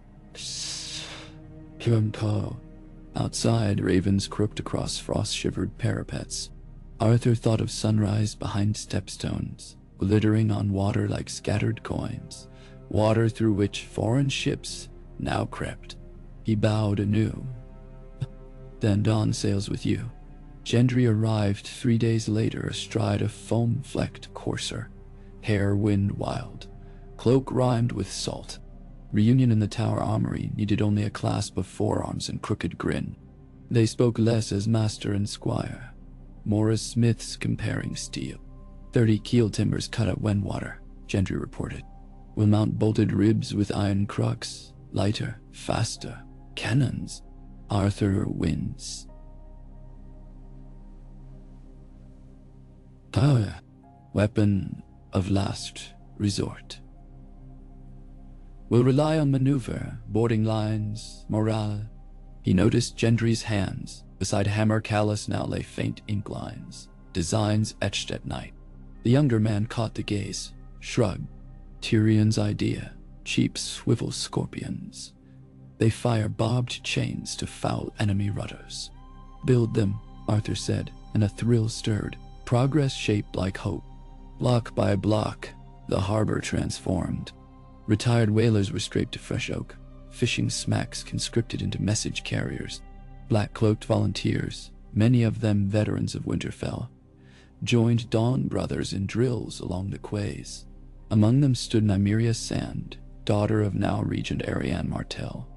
outside, ravens croaked across frost-shivered parapets. Arthur thought of sunrise behind stepstones, glittering on water like scattered coins, water through which foreign ships now crept. He bowed anew. Then dawn sails with you. Gendry arrived 3 days later astride a foam-flecked courser, hair wind wild, cloak rimed with salt. Reunion in the Tower Armory needed only a clasp of forearms and crooked grin. They spoke less as master and squire, more as smiths comparing steel. 30 keel timbers cut at Wendwater, Gendry reported. We'll mount bolted ribs with iron crux, lighter, faster, cannons. Arthur wins. Power, weapon of last resort. We'll rely on maneuver, boarding lines, morale. He noticed Gendry's hands. Beside hammer callus now lay faint ink lines, designs etched at night. The younger man caught the gaze, shrugged. Tyrion's idea, cheap swivel scorpions. They fire barbed chains to foul enemy rudders. Build them, Arthur said, and a thrill stirred. Progress shaped like hope. Block by block, the harbor transformed. Retired whalers were scraped to fresh oak, fishing smacks conscripted into message carriers. Black-cloaked volunteers, many of them veterans of Winterfell, joined Dawn brothers in drills along the quays. Among them stood Nymeria Sand, daughter of now Regent Arianne Martell,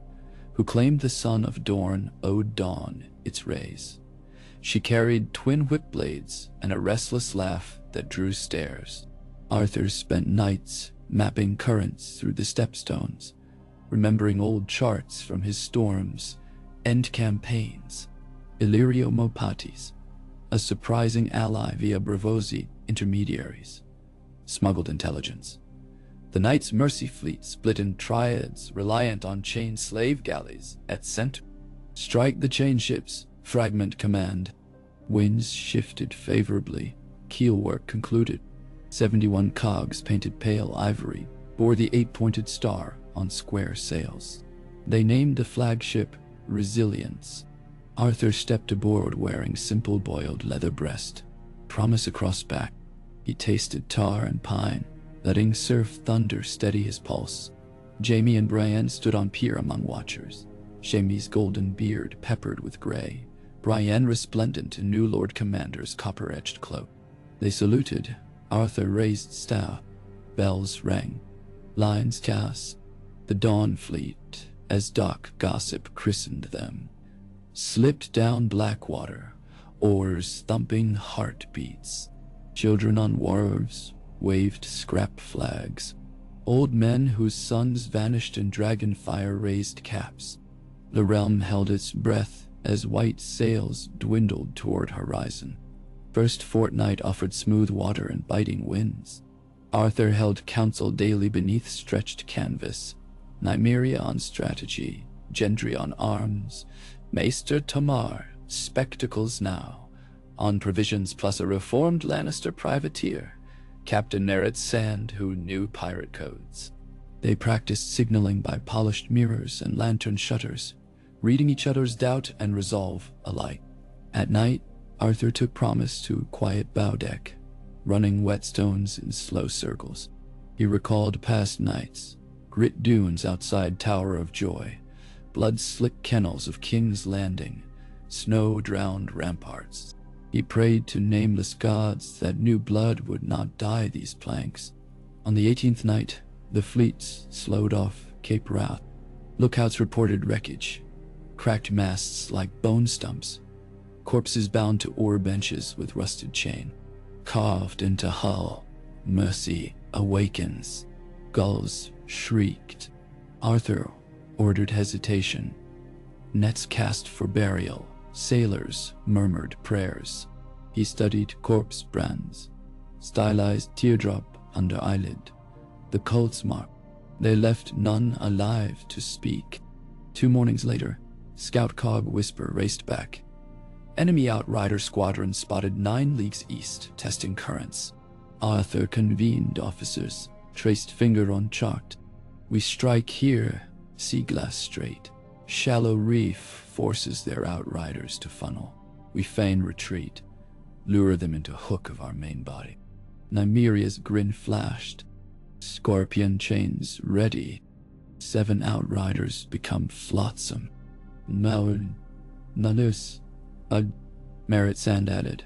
who claimed the sun of Dorne owed dawn its rays. She carried twin whip blades and a restless laugh that drew stares. Arthur spent nights mapping currents through the stepstones, remembering old charts from his storms, end campaigns. Illyrio Mopatis, a surprising ally via Bravosi intermediaries, smuggled intelligence. The Knight's Mercy Fleet split in triads reliant on chain slave galleys at center. Strike the chain ships, fragment command. Winds shifted favorably, keelwork concluded. 71 cogs painted pale ivory bore the 8-pointed star on square sails. They named the flagship Resilience. Arthur stepped aboard wearing simple boiled leather breast, promise across back. He tasted tar and pine, letting surf thunder steady his pulse. Jaime and Brienne stood on pier among watchers, Jaime's golden beard peppered with gray, Brienne resplendent in new Lord Commander's copper-edged cloak. They saluted. Arthur raised staff. Bells rang. Lines cast. The Dawn Fleet, as dock gossip christened them, slipped down Blackwater, oars thumping heartbeats. Children on wharves waved scrap flags. Old men whose sons vanished in dragon fire raised caps. The realm held its breath as white sails dwindled toward horizon. First fortnight offered smooth water and biting winds. Arthur held council daily beneath stretched canvas. Nymeria on strategy, Gendry on arms, Maester Tamar, spectacles now, on provisions plus a reformed Lannister privateer, Captain Nerrit Sand who knew pirate codes. They practiced signaling by polished mirrors and lantern shutters, reading each other's doubt and resolve alike. At night, Arthur took promise to quiet bow deck, running whetstones in slow circles. He recalled past nights, grit dunes outside Tower of Joy, blood-slick kennels of King's Landing, snow-drowned ramparts. He prayed to nameless gods that new blood would not dye these planks. On the 18th night, the fleets slowed off Cape Wrath. Lookouts reported wreckage, cracked masts like bone stumps, corpses bound to oar benches with rusted chain. Carved into hull, mercy awakens. Gulls shrieked. Arthur ordered hesitation. Nets cast for burial. Sailors murmured prayers. He studied corpse brands, stylized teardrop under eyelid, the cult's mark. They left none alive to speak. 2 mornings later, Scout Cog Whisper raced back. Enemy Outrider squadron spotted 9 leagues east, testing currents. Arthur convened officers, traced finger on chart. We strike here, sea glass strait. Shallow reef forces their outriders to funnel. We feign retreat, lure them into hook of our main body. Nymeria's grin flashed. Scorpion chains ready. 7 outriders become flotsam. Nalus. Merritt Sand added.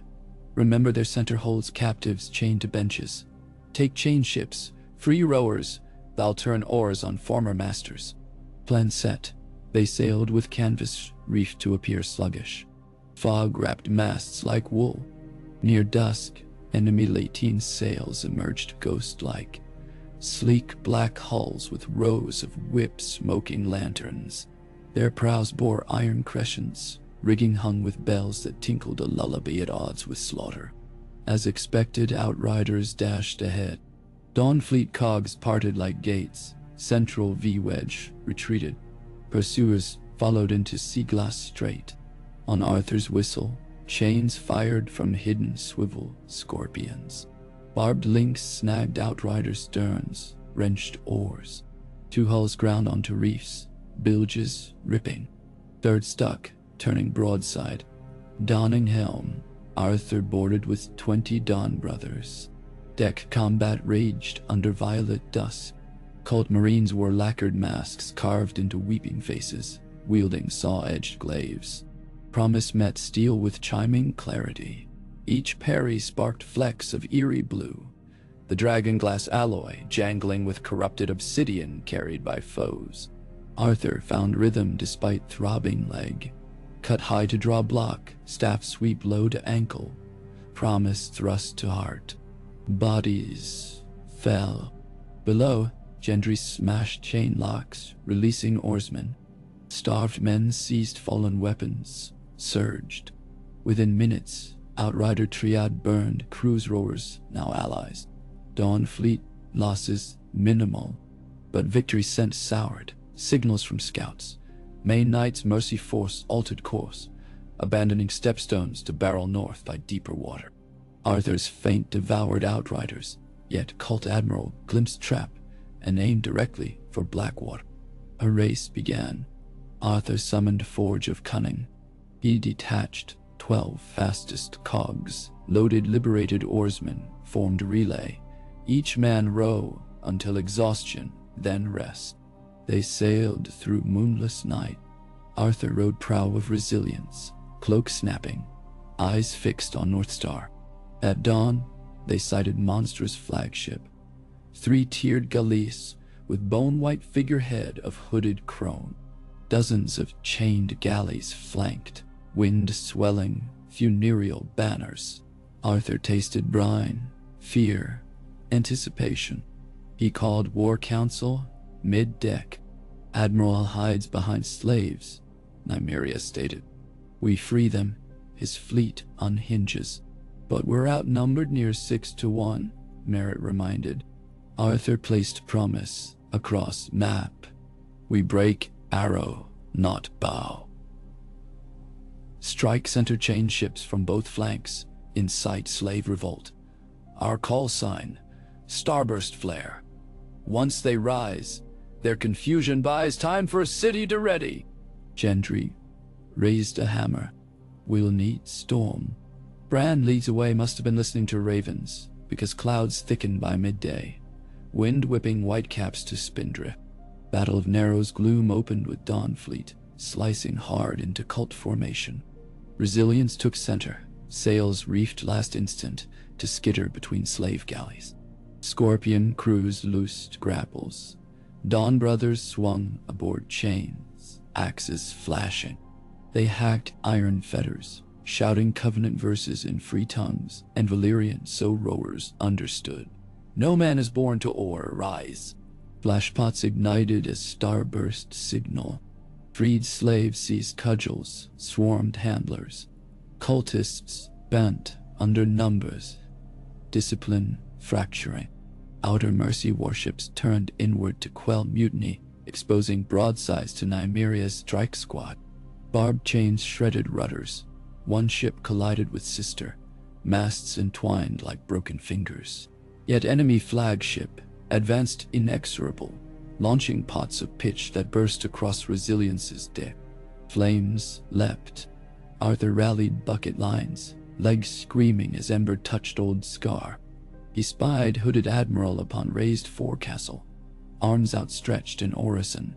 Remember their center holds captives chained to benches. Take chain ships, free rowers, they'll turn oars on former masters. Plan set. They sailed with canvas reefed to appear sluggish. Fog wrapped masts like wool. Near dusk, enemy lateen sails emerged ghost-like. Sleek black hulls with rows of whip-smoking lanterns. Their prows bore iron crescents, rigging hung with bells that tinkled a lullaby at odds with slaughter. As expected, outriders dashed ahead. Dawnfleet cogs parted like gates. Central V-Wedge retreated. Pursuers followed into Sea Glass Strait. On Arthur's whistle, chains fired from hidden swivel scorpions. Barbed links snagged outriders' sterns, wrenched oars. 2 hulls ground onto reefs, bilges ripping. 3rd stuck, turning broadside. Donning helm, Arthur boarded with 20 Dawn brothers. Deck combat raged under violet dusk. Cult marines wore lacquered masks carved into weeping faces, wielding saw-edged glaives. Promise met steel with chiming clarity. Each parry sparked flecks of eerie blue, the dragonglass alloy jangling with corrupted obsidian carried by foes. Arthur found rhythm despite throbbing leg. Cut high to draw block, staff sweep low to ankle. Promise thrust to heart. Bodies fell. Below, Gendry smashed chain locks, releasing oarsmen. Starved men seized fallen weapons, surged. Within minutes, Outrider Triad burned, cruise rowers now allies. Dawnfleet losses minimal, but victory scent soured. Signals from scouts. Main Knight's Mercy Force altered course, abandoning stepstones to barrel north by deeper water. Arthur's feint devoured outriders, yet Cult Admiral glimpsed trap and aimed directly for Blackwater. A race began. Arthur summoned Forge of Cunning. He detached 12 fastest cogs, loaded liberated oarsmen, formed relay. Each man row until exhaustion, then rest. They sailed through moonless night. Arthur rode prow of resilience, cloak snapping, eyes fixed on North Star. At dawn, they sighted monstrous flagship. 3-tiered galleys with bone-white figurehead of hooded crone. Dozens of chained galleys flanked, wind swelling, funereal banners. Arthur tasted brine, fear, anticipation. He called war council mid-deck. Admiral hides behind slaves, Nymeria stated. We free them, his fleet unhinges. But we're outnumbered near 6 to 1, Merritt reminded. Arthur placed promise across map. We break arrow, not bow. Strike center chain ships from both flanks, incite slave revolt. Our call sign, starburst flare. Once they rise, their confusion buys time for a city to ready. Gendry raised a hammer. We'll need storm. Bran leagues away must have been listening to ravens, because clouds thickened by midday, wind whipping whitecaps to spindrift. Battle of Narrows gloom opened with Dawnfleet, slicing hard into cult formation. Resilience took center, sails reefed last instant to skitter between slave galleys. Scorpion crews loosed grapples. Dawn brothers swung aboard chains, axes flashing. They hacked iron fetters, shouting covenant verses in free tongues and Valyrian so rowers understood. No man is born to oar, rise. Flashpots ignited as starburst signal. Freed slaves seized cudgels, swarmed handlers. Cultists bent under numbers, discipline fracturing. Outer mercy warships turned inward to quell mutiny, exposing broadsides to Nymeria's strike squad. Barbed chains shredded rudders. One ship collided with sister, masts entwined like broken fingers. Yet enemy flagship advanced inexorable, launching pots of pitch that burst across Resilience's deck. Flames leapt. Arthur rallied bucket lines, legs screaming as ember touched old Scar. He spied hooded admiral upon raised forecastle, arms outstretched in orison,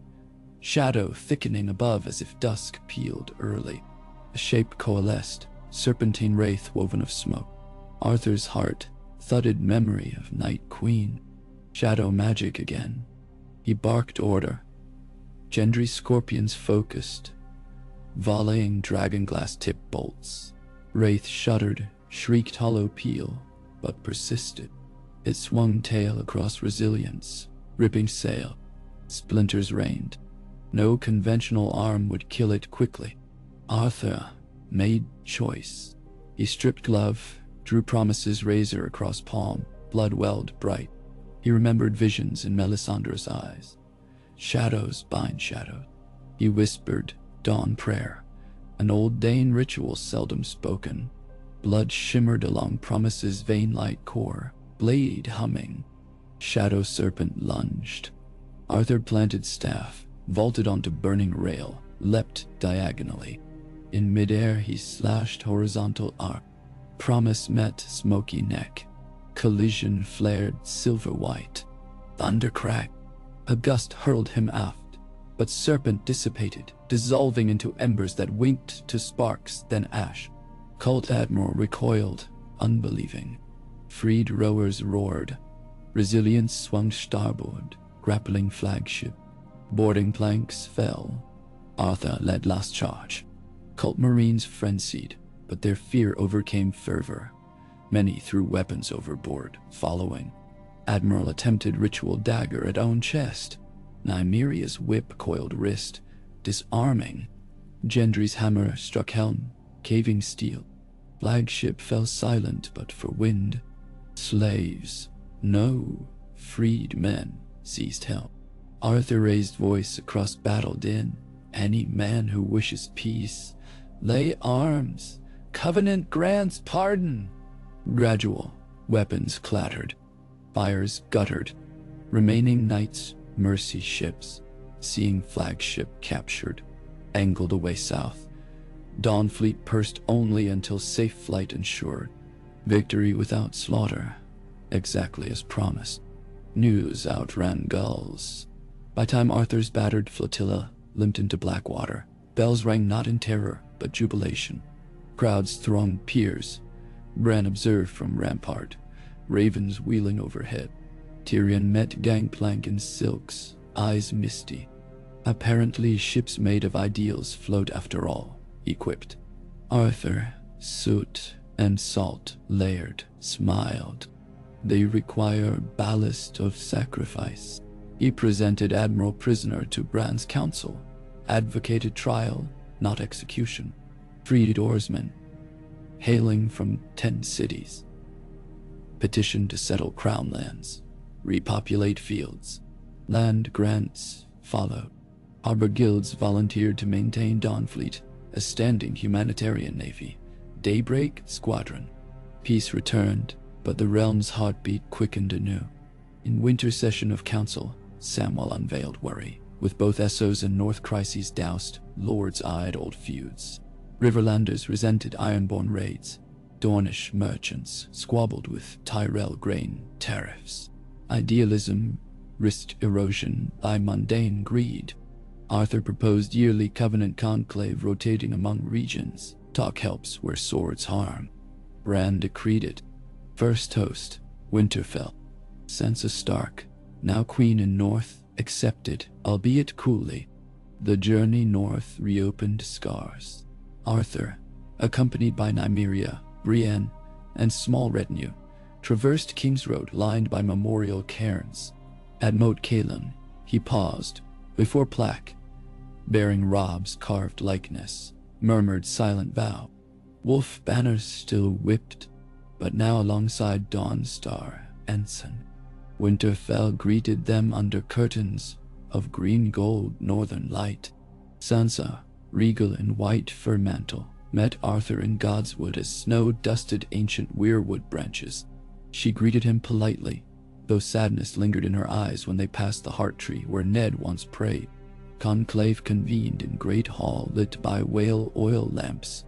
shadow thickening above as if dusk peeled early. A shape coalesced, serpentine wraith woven of smoke. Arthur's heart thudded memory of Night Queen. Shadow magic again. He barked order. Gendry's scorpions focused, volleying dragonglass-tipped bolts. Wraith shuddered, shrieked hollow peal, but persisted. It swung tail across Resilience, ripping sail. Splinters rained. No conventional arm would kill it quickly. Arthur made choice. He stripped glove, drew Promise's razor across palm, blood welled bright. He remembered visions in Melisandre's eyes. Shadows bind shadows. He whispered dawn prayer, an old Dayne ritual seldom spoken. Blood shimmered along Promise's vein-light core, blade humming. Shadow serpent lunged. Arthur planted staff, vaulted onto burning rail, leapt diagonally. In midair he slashed horizontal arc. Promise met smoky neck. Collision flared silver-white. Thunder cracked. A gust hurled him aft, but serpent dissipated, dissolving into embers that winked to sparks, then ash. Cult Admiral recoiled, unbelieving. Freed rowers roared. Resilience swung starboard, grappling flagship. Boarding planks fell. Arthur led last charge. Cult Marines frenzied, but their fear overcame fervor. Many threw weapons overboard, following. Admiral attempted ritual dagger at own chest. Nymeria's whip coiled wrist, disarming. Gendry's hammer struck helm, caving steel. Flagship fell silent but for wind. Slaves, no, freed men, seized helm. Arthur raised voice across battle din. Any man who wishes peace, lay arms. Covenant grants pardon. Gradual, weapons clattered. Fires guttered. Remaining knights, mercy ships, seeing flagship captured, angled away south. Dawnfleet pursed only until safe flight ensured. Victory without slaughter, exactly as promised. News outran gulls. By time Arthur's battered flotilla limped into Blackwater, bells rang not in terror, but jubilation. Crowds thronged piers. Bran observed from rampart, ravens wheeling overhead. Tyrion met gangplank in silks, eyes misty. Apparently ships made of ideals float after all, equipped. Arthur, soot and salt layered, smiled. They require ballast of sacrifice. He presented Admiral Prisoner to Bran's council, advocated trial, not execution. Freed oarsmen, hailing from 10 cities. Petitioned to settle crown lands, repopulate fields. Land grants followed. Harbor guilds volunteered to maintain Dawnfleet, a standing humanitarian navy. Daybreak Squadron. Peace returned, but the realm's heartbeat quickened anew. In winter session of council, Samwell unveiled worry. With both Essos and North Crises doused, lords eyed old feuds. Riverlanders resented Ironborn raids. Dornish merchants squabbled with Tyrell grain tariffs. Idealism risked erosion by mundane greed. Arthur proposed yearly covenant conclave rotating among regions. Talk helps where swords harm. Bran decreed it. First toast, Winterfell. Sansa Stark, now queen in North, accepted, albeit coolly. The journey north reopened scars. Arthur, accompanied by Nymeria, Brienne, and small retinue, traversed King's Road lined by memorial cairns. At Moat Cailin, he paused, before plaque, bearing Robb's carved likeness, murmured silent vow. Wolf banners still whipped, but now alongside Dawnstar Ensign. Winterfell greeted them under curtains of green-gold northern light. Sansa, regal in white fur mantle, met Arthur in Godswood as snow-dusted ancient weirwood branches. She greeted him politely, though sadness lingered in her eyes when they passed the heart tree where Ned once prayed. Conclave convened in great hall lit by whale oil lamps.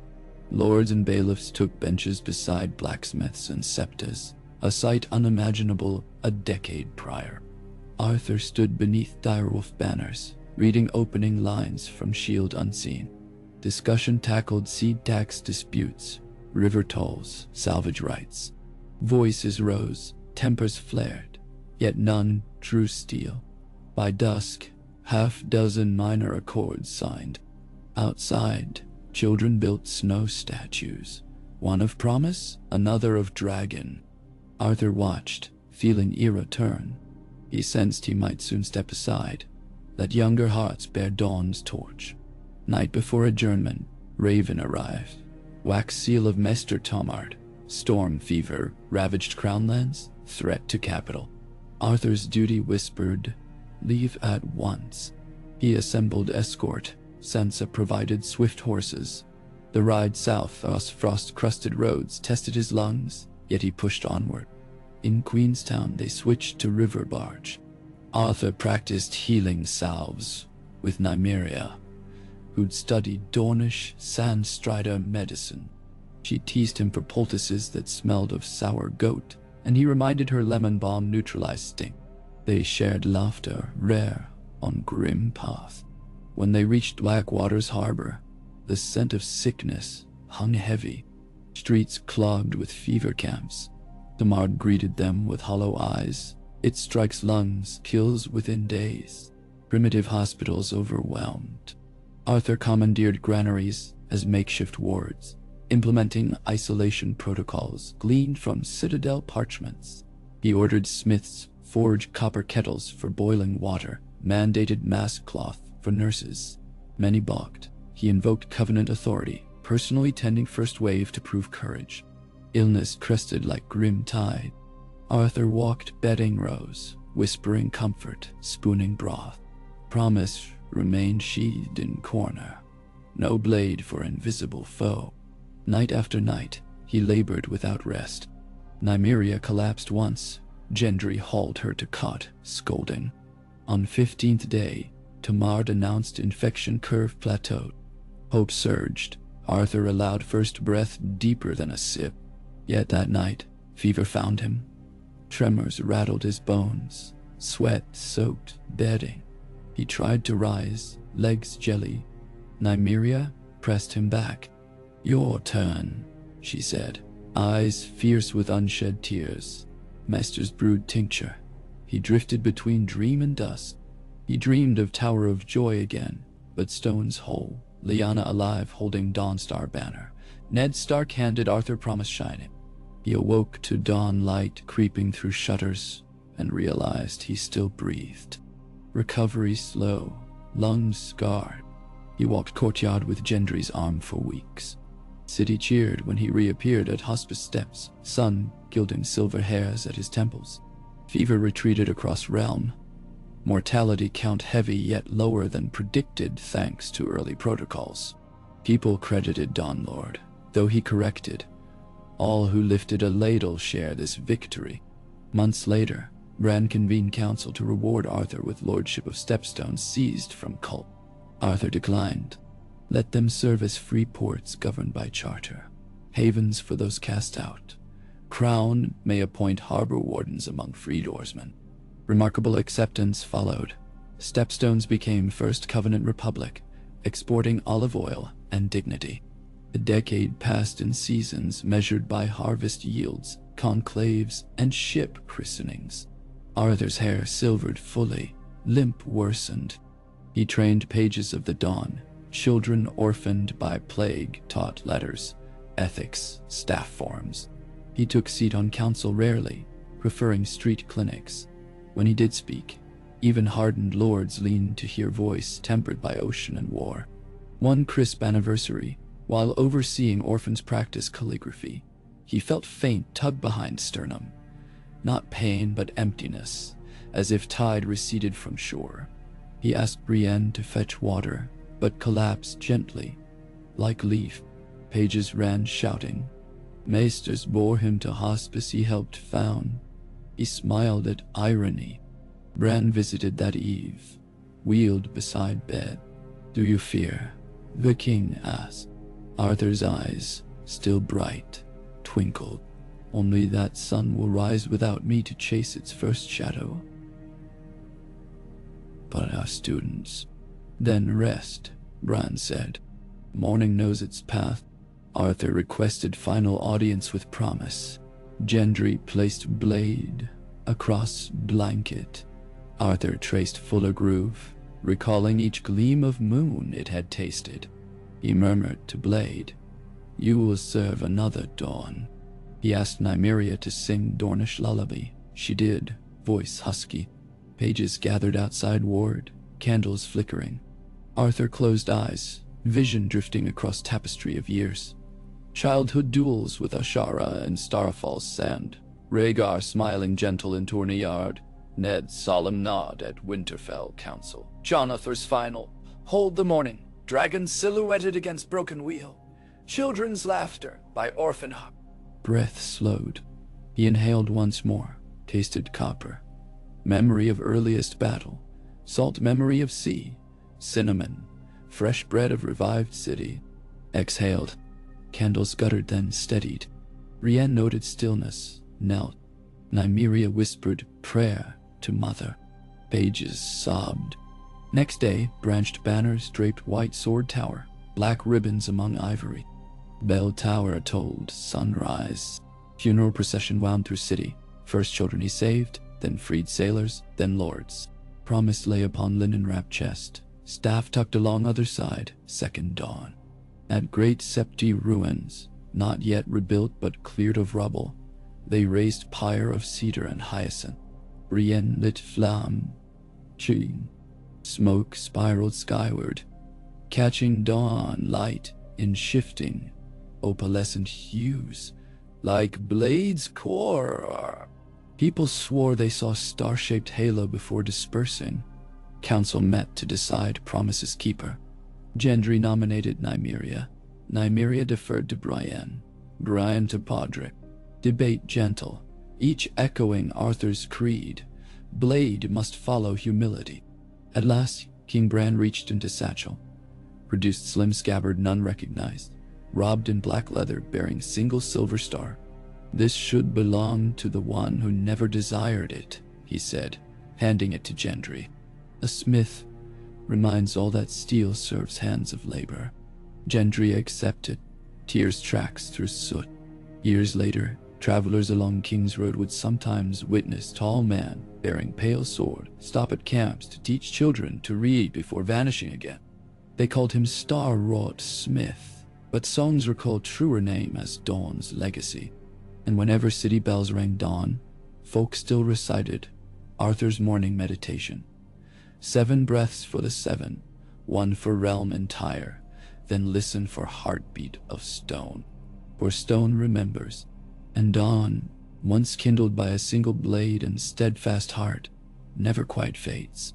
Lords and bailiffs took benches beside blacksmiths and septas, a sight unimaginable a decade prior. Arthur stood beneath direwolf banners, reading opening lines from Shield Unseen. Discussion tackled seed tax disputes, river tolls, salvage rights. Voices rose, tempers flared, yet none drew steel. By dusk, half-dozen minor accords signed. Outside, children built snow statues, one of promise, another of dragon. Arthur watched, feeling ira turn. He sensed he might soon step aside, let younger hearts bear dawn's torch. Night before adjournment, Raven arrived. Wax seal of Mester Tomard. Storm fever ravaged Crownlands, threat to capital. Arthur's duty whispered, leave at once. He assembled escort. Sansa provided swift horses. The ride south across frost-crusted roads tested his lungs, yet he pushed onward. In Queenstown they switched to river barge. Arthur practiced healing salves with Nymeria, who'd studied Dornish Sandstrider medicine. She teased him for poultices that smelled of sour goat, and he reminded her lemon balm neutralized sting. They shared laughter, rare, on grim path. When they reached Blackwater's harbor, the scent of sickness hung heavy. Streets clogged with fever camps. Tomard greeted them with hollow eyes. It strikes lungs, kills within days. Primitive hospitals overwhelmed. Arthur commandeered granaries as makeshift wards, implementing isolation protocols gleaned from citadel parchments. He ordered smiths forge copper kettles for boiling water, mandated mask cloth for nurses. Many balked. He invoked Covenant authority, personally tending first wave to prove courage. Illness crested like grim tide. Arthur walked bedding rows, whispering comfort, spooning broth. Promise remained sheathed in corner. No blade for invisible foe. Night after night, he labored without rest. Nymeria collapsed once. Gendry hauled her to cot, scolding. On 15th day, Tomard announced infection curve plateaued. Hope surged. Arthur allowed first breath deeper than a sip. Yet that night, fever found him. Tremors rattled his bones. Sweat soaked bedding. He tried to rise, legs jelly. Nymeria pressed him back. Your turn, she said, eyes fierce with unshed tears. Mester's brewed tincture. He drifted between dream and dust. He dreamed of Tower of Joy again, but stones whole, Lyanna alive holding Dawnstar banner. Ned Stark handed Arthur promise shining. He awoke to dawn light creeping through shutters and realized he still breathed. Recovery slow, lungs scarred. He walked courtyard with Gendry's arm for weeks. City cheered when he reappeared at hospice steps, sun gilding silver hairs at his temples. Fever retreated across realm. Mortality count heavy yet lower than predicted thanks to early protocols. People credited Dawnlord, though he corrected. All who lifted a ladle share this victory. Months later, Bran convened council to reward Arthur with lordship of Stepstone seized from Cult. Arthur declined. Let them serve as free ports governed by charter, havens for those cast out. Crown may appoint harbor wardens among freedoorsmen. Remarkable acceptance followed. Stepstones became First Covenant Republic, exporting olive oil and dignity. The decade passed in seasons measured by harvest yields, conclaves, and ship christenings. Arthur's hair silvered fully, limp worsened. He trained pages of the Dawn. Children orphaned by plague taught letters, ethics, staff forms. He took seat on council rarely, preferring street clinics. When he did speak, even hardened lords leaned to hear voice tempered by ocean and war. One crisp anniversary, while overseeing orphans practice calligraphy, He felt faint tug behind sternum. Not pain, but emptiness, as if tide receded from shore. He asked Brienne to fetch water, but collapsed gently. Like leaf, pages ran shouting. Maesters bore him to hospice he helped found. He smiled at irony. Bran visited that eve, wheeled beside bed. "Do you fear?" the king asked. Arthur's eyes, still bright, twinkled. "Only that sun will rise without me to chase its first shadow. But our students." "Then rest," Bran said. "Morning knows its path." Arthur requested final audience with promise. Gendry placed blade across blanket. Arthur traced fuller groove, recalling each gleam of moon it had tasted. He murmured to Blade, "You will serve another dawn." He asked Nymeria to sing Dornish lullaby. She did, voice husky. Pages gathered outside ward, candles flickering. Arthur closed eyes, vision drifting across tapestry of years. Childhood duels with Ashara and Starfall's sand. Rhaegar smiling gentle in Tourneyard. Ned's solemn nod at Winterfell Council. Jonathar's final. Hold the morning. Dragon silhouetted against broken wheel. Children's laughter by orphan harp. Breath slowed. He inhaled once more, tasted copper. Memory of earliest battle. Salt memory of sea. Cinnamon. Fresh bread of revived city. Exhaled. Candles guttered, then steadied. Brienne noted stillness, knelt. Nymeria whispered prayer to mother. Pages sobbed. Next day, branched banners draped white sword tower, black ribbons among ivory. Bell tower told sunrise. Funeral procession wound through city. First children he saved, then freed sailors, then lords. Promise lay upon linen-wrapped chest. Staff tucked along other side, second dawn. At great Septi ruins, not yet rebuilt but cleared of rubble, they raised pyre of cedar and hyacinth. Brienne lit flamme. Ching. Smoke spiraled skyward, catching dawn light in shifting, opalescent hues, like blades core. People swore they saw star-shaped halo before dispersing. Council met to decide Promise's keeper. Gendry nominated Nymeria. Nymeria deferred to Brienne. Brian to Podrick. Debate gentle, each echoing Arthur's creed. Blade must follow humility. At last, King Bran reached into satchel, produced slim scabbard none recognized, robbed in black leather bearing single silver star. "This should belong to the one who never desired it," he said, handing it to Gendry. "A smith reminds all that steel serves hands of labor." Gendry accepted, tears tracks through soot. Years later, travelers along Kingsroad would sometimes witness tall man bearing pale sword stop at camps to teach children to read before vanishing again. They called him Star-Wrought Smith, but songs recalled truer name as Dawn's legacy. And whenever city bells rang dawn, folk still recited Arthur's morning meditation. 7 breaths for the 7, 1 for realm entire, then listen for heartbeat of stone. For stone remembers, and dawn, once kindled by a single blade and steadfast heart, never quite fades.